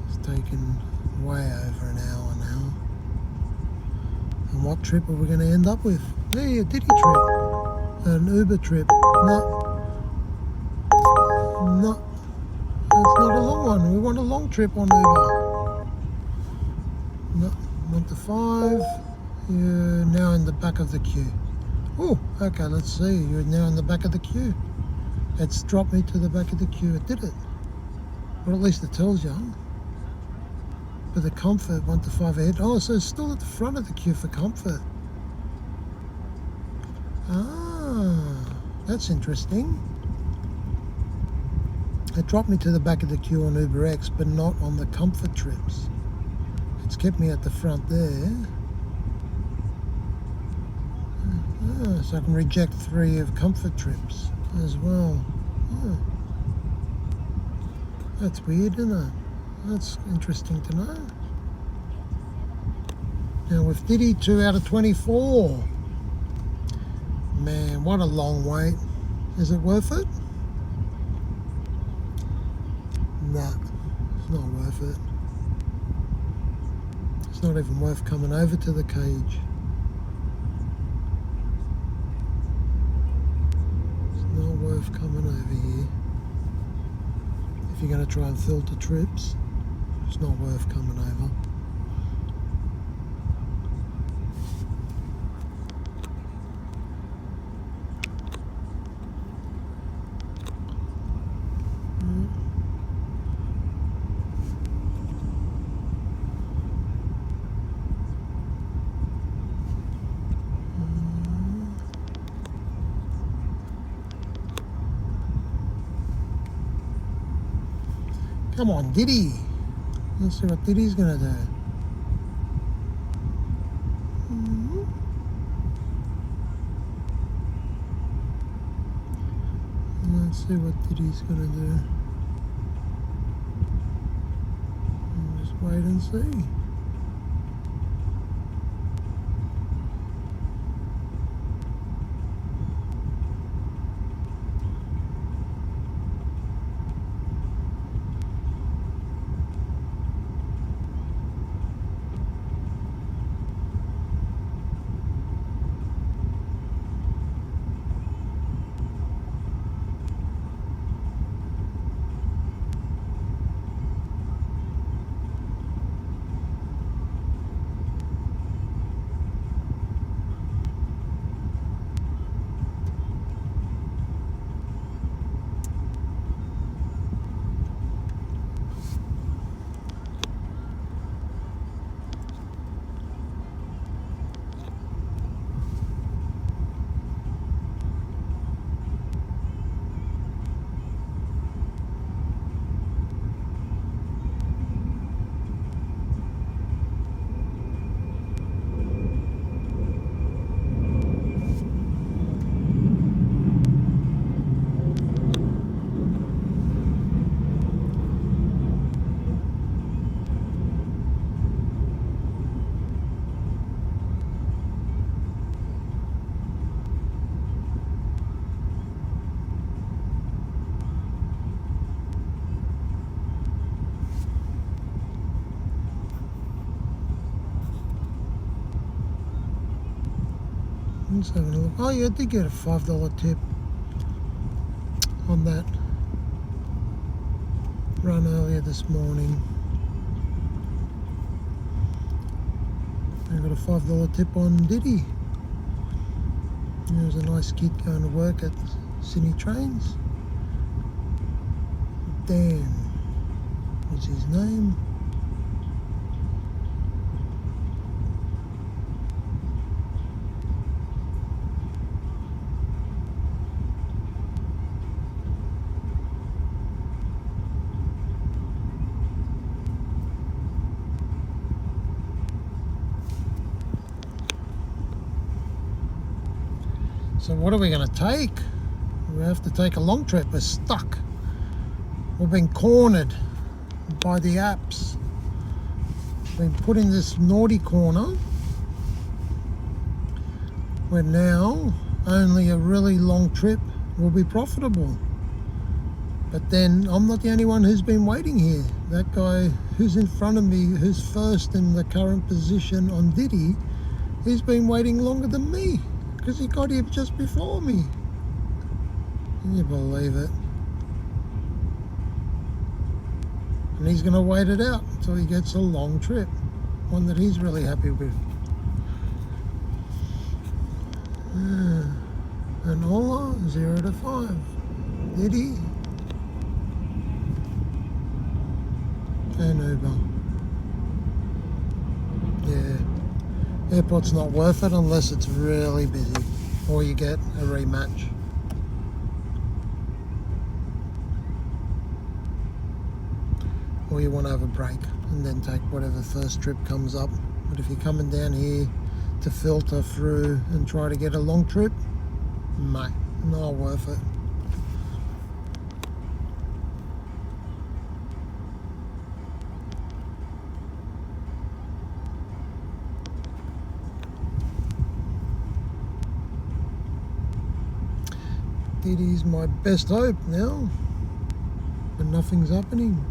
Speaker 1: It's taken way over an hour now. And what trip are we going to end up with? Hey, a Didi trip. An Uber trip. No. No. It's not a long one. We want a long trip on Uber. No. 1 to 5. You're now in the back of the queue. Oh, okay, let's see. You're now in the back of the queue. It's dropped me to the back of the queue. It did it. Or at least it tells you. For the comfort, 1 to 5 ahead. Oh, so it's still at the front of the queue for comfort. Ah, that's interesting. It dropped me to the back of the queue on UberX, but not on the comfort trips. It's kept me at the front there. Ah, so I can reject 3 of comfort trips as well. Ah. That's weird, isn't it? That's interesting to know. Now with Didi, 2 out of 24. Man, what a long wait. Is it worth it? Nah, it's not worth it. It's not even worth coming over to the cage. It's not worth coming over here. If you're going to try and filter trips, it's not worth coming over. Come on, Didi. Let's see what Didi's gonna do. Let's see what Didi's gonna do. Just wait and see. Just having a look. Oh yeah, I did get a $5 tip on that run earlier this morning. I got a $5 tip on Didi. There's a nice kid going to work at Sydney Trains. Dan was his name. So what are we going to take? We have to take a long trip. We're stuck. We've been cornered by the apps. Been put in this naughty corner where now only a really long trip will be profitable. But then I'm not the only one who's been waiting here. That guy who's in front of me, who's first in the current position on Didi, he's been waiting longer than me because he got here just before me. Can you believe it? And he's going to wait it out until he gets a long trip, one that he's really happy with. And Ola, 0 to 5. Didi. And Uber. Yeah. Airport's not worth it unless it's really busy or you get a rematch. Or you want to have a break and then take whatever first trip comes up. But if you're coming down here to filter through and try to get a long trip, mate, not worth it. Didi's my best hope now, but nothing's happening.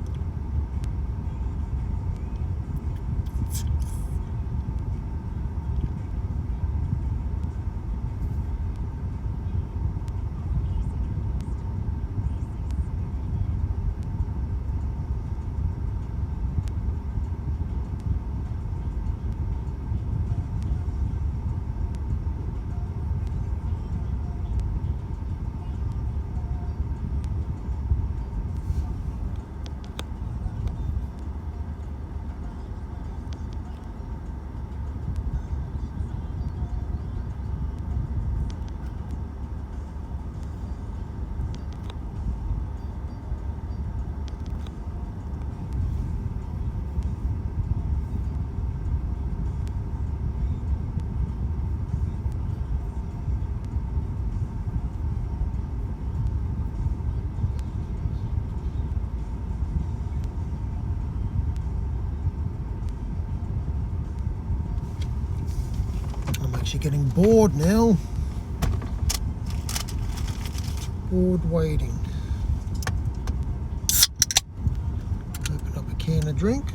Speaker 1: Actually getting bored now. Bored waiting. Open up a can of drink.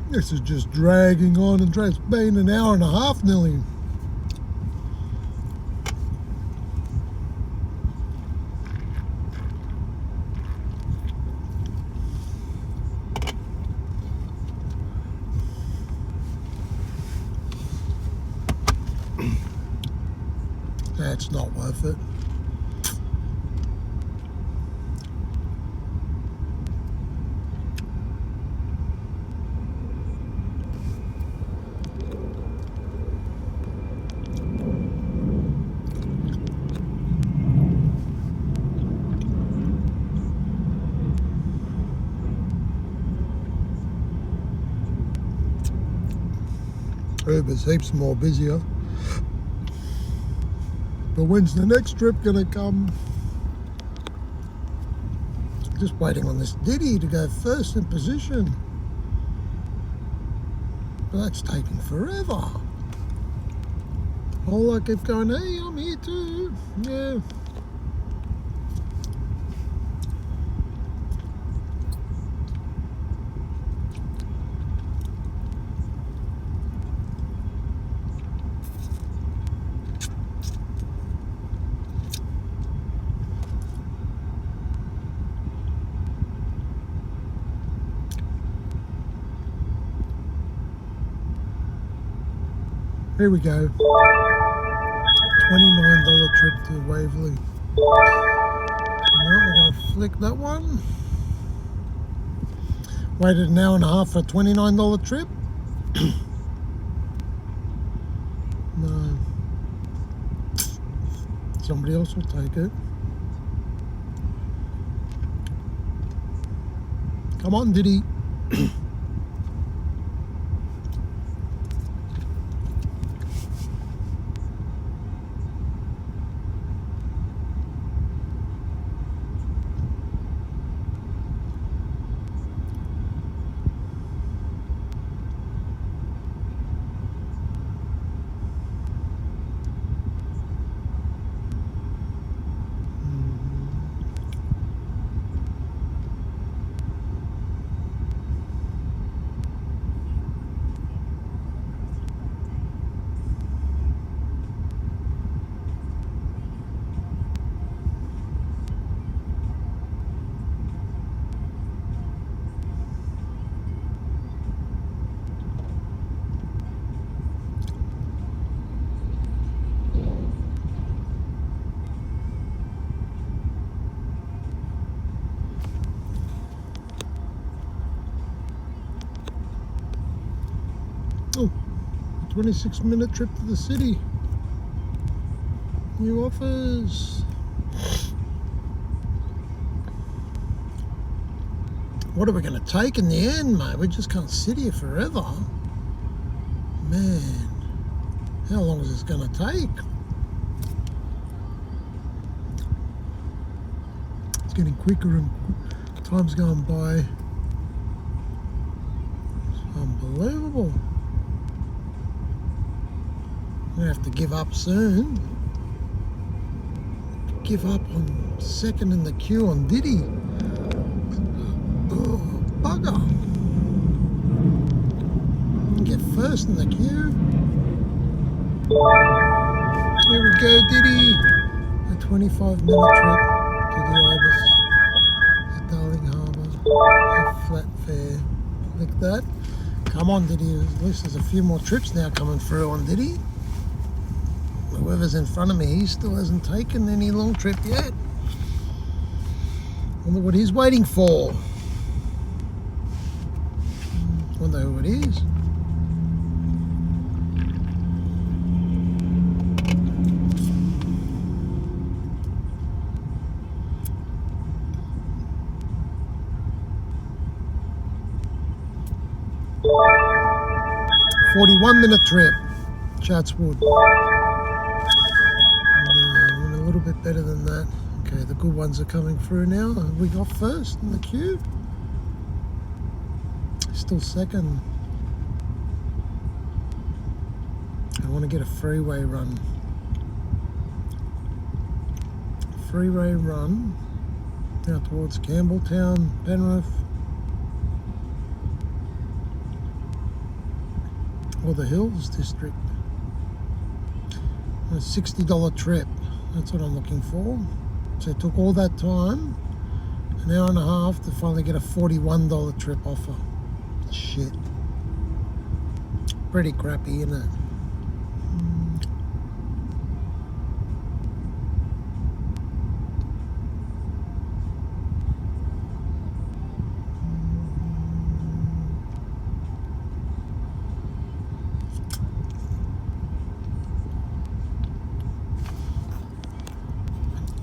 Speaker 1: This is just dragging on and dragging. It's been an hour and a half nearly. That's not worth it. Uber's heaps more busier. But when's the next trip gonna come? Just waiting on this Didi to go first in position. But that's taking forever. Ola kept going, hey, I'm here too. Yeah. Here we go. $29 trip to Waverley. Now we're going to flick that one. Waited an hour and a half for a $29 trip. No. Somebody else will take it. Come on, Didi. Oh, a 26-minute trip to the city. New offers. What are we going to take in the end, mate? We just can't sit here forever. Man, how long is this going to take? It's getting quicker and time's going by. It's unbelievable. I'm going to have to give up soon. Give up on second in the queue on Didi. Oh, bugger. Get first in the queue. Here we go, Didi. A 25-minute trip to the Ibis at Darling Harbour. A flat fare. Like that. Come on, Didi. At least there's a few more trips now coming through on Didi. Whoever's in front of me, he still hasn't taken any long trip yet. Wonder what he's waiting for. Wonder who it is. A 41-minute trip, Chatswood. A little bit better than that. Okay, the good ones are coming through now. We got first in the queue. Still second. I want to get a freeway run. Freeway run now towards Campbelltown, Penrith. or the Hills District. A $60 trip, that's what I'm looking for. So it took all that time, an hour and a half, to finally get a $41 trip offer. Shit. Pretty crappy, isn't it?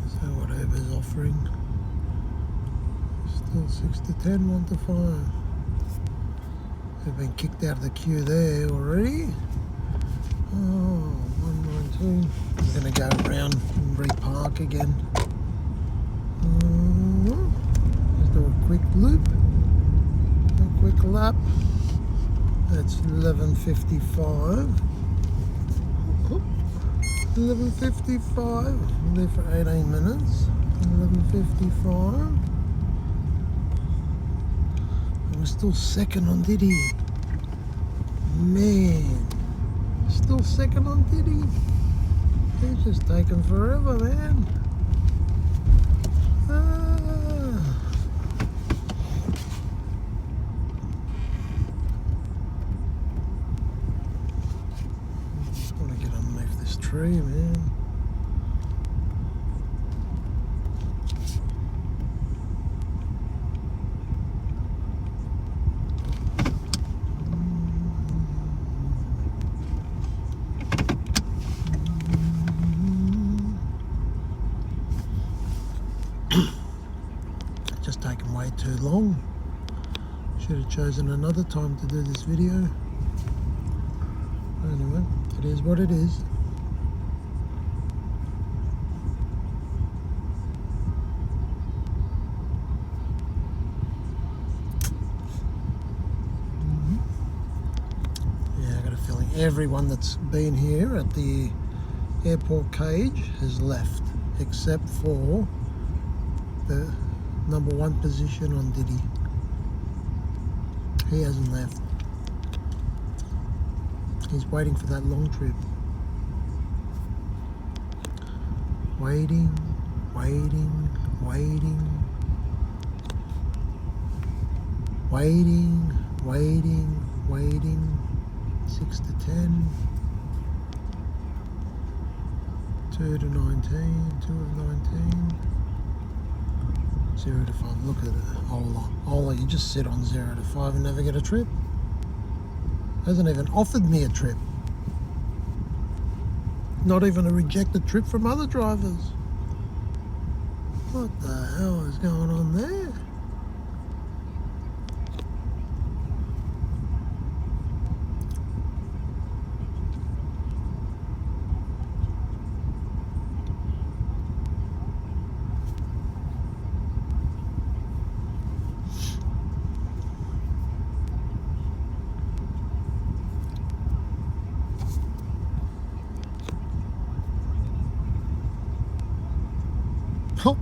Speaker 1: So what Uber's offering? Still 6 to 10, 1 to 5. They've been kicked out of the queue there already. Oh, 119. I'm going to go around and repark again. Let's do a quick loop, a quick lap. That's 11:55. 11:55. I'm there for 18 minutes. 11:55. We're still second on Didi. Man, still second on Didi. It's just taking forever, man. I just want to get underneath this tree, man. Just taken way too long. Should have chosen another time to do this video. Anyway, it is what it is. Yeah, I got a feeling everyone that's been here at the airport cage has left, except for the number 1 position on Didi. He hasn't left. He's waiting for that long trip. Waiting, waiting, waiting. Waiting, waiting, waiting. 6 to 10. 2 to 19. 2 of 19. 0 to 5. Look at it. Ola, you just sit on 0 to 5 and never get a trip. Hasn't even offered me a trip. Not even a rejected trip from other drivers. What the hell is going on there? Oh.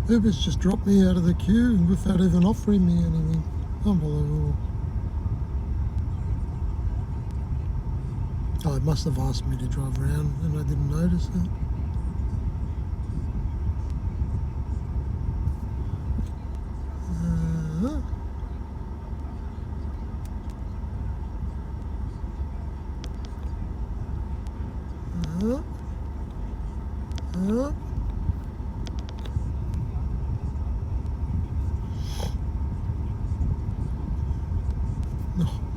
Speaker 1: Uber's just dropped me out of the queue without even offering me anything. Unbelievable. Oh, it must have asked me to drive around and I didn't notice it.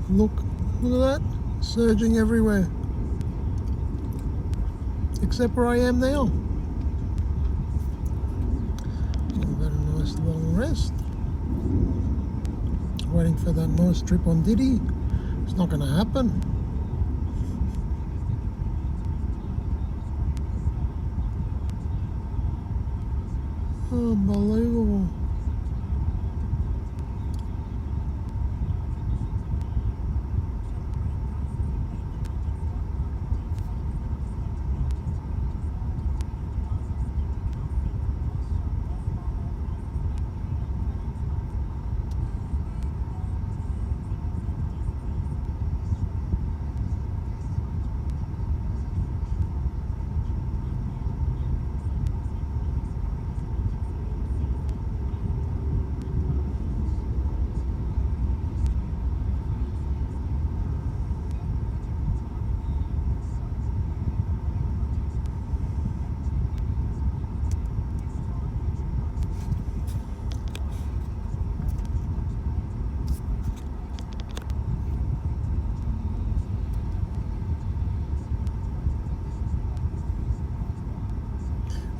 Speaker 1: Look at that, surging everywhere, except where I am now. I've got a nice long rest, waiting for that nice trip on Didi. It's not going to happen. Unbelievable.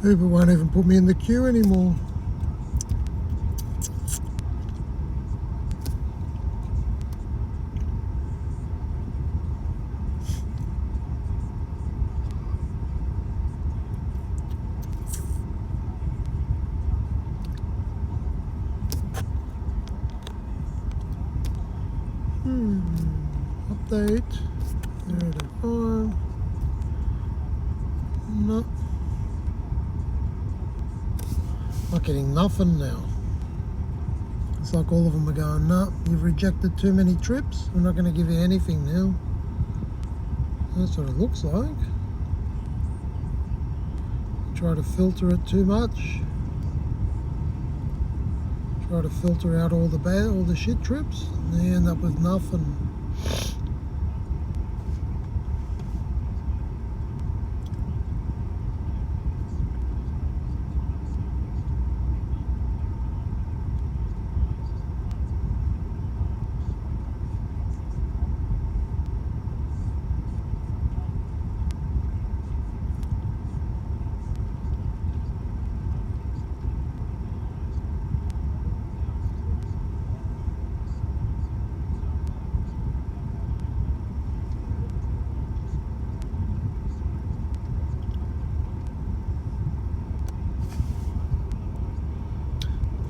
Speaker 1: Uber won't even put me in the queue anymore. Update. 35. No. Not getting nothing now. It's like all of them are going, no, you've rejected too many trips. We're not going to give you anything now. That's what it looks like. Try to filter it too much. Try to filter out all the shit trips, and they end up with nothing.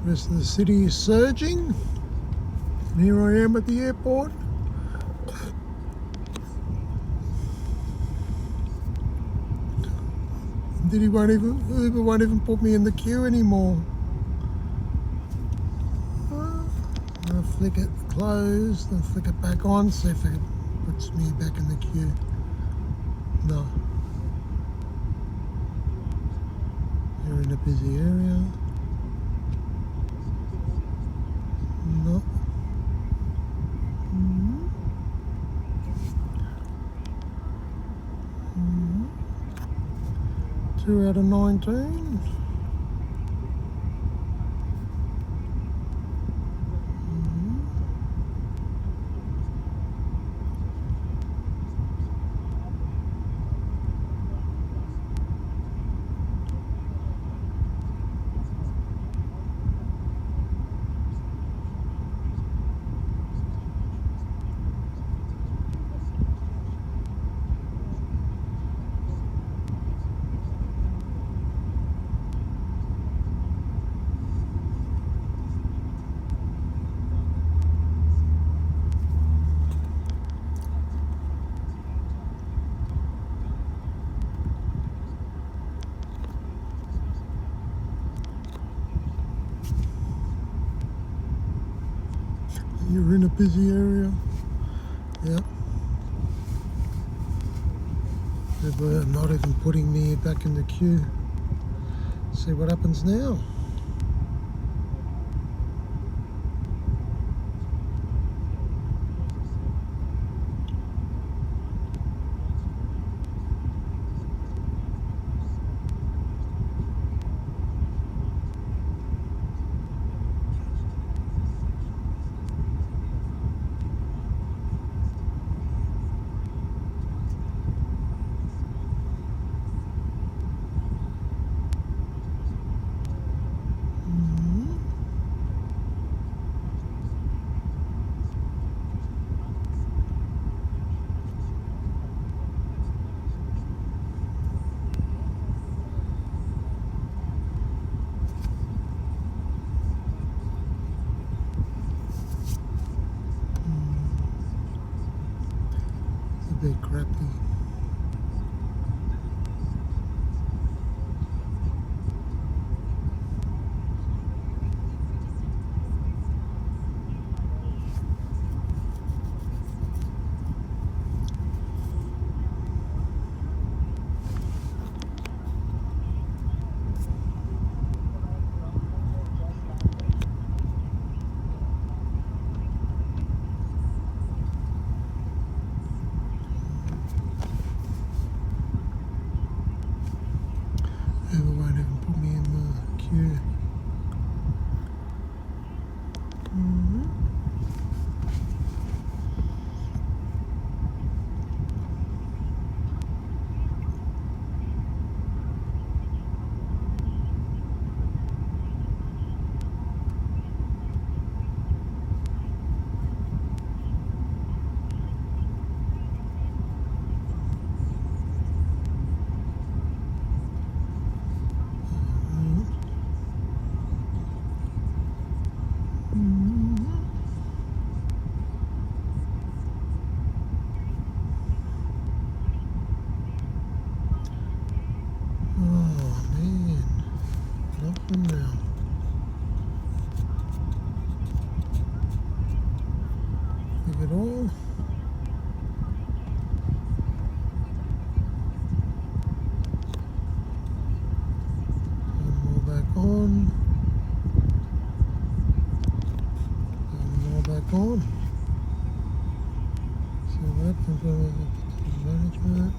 Speaker 1: The rest of the city is surging. And here I am at the airport. Uber won't even put me in the queue anymore. I'll flick it closed and flick it back on, see if it puts me back in the queue. No. You're in a busy area. No. 2 out of 19. You're in a busy area. Yep. They're not even putting me back in the queue. See what happens now. A bit crappy. them now. Give it all. One more back on. One more back on. So that implemented management.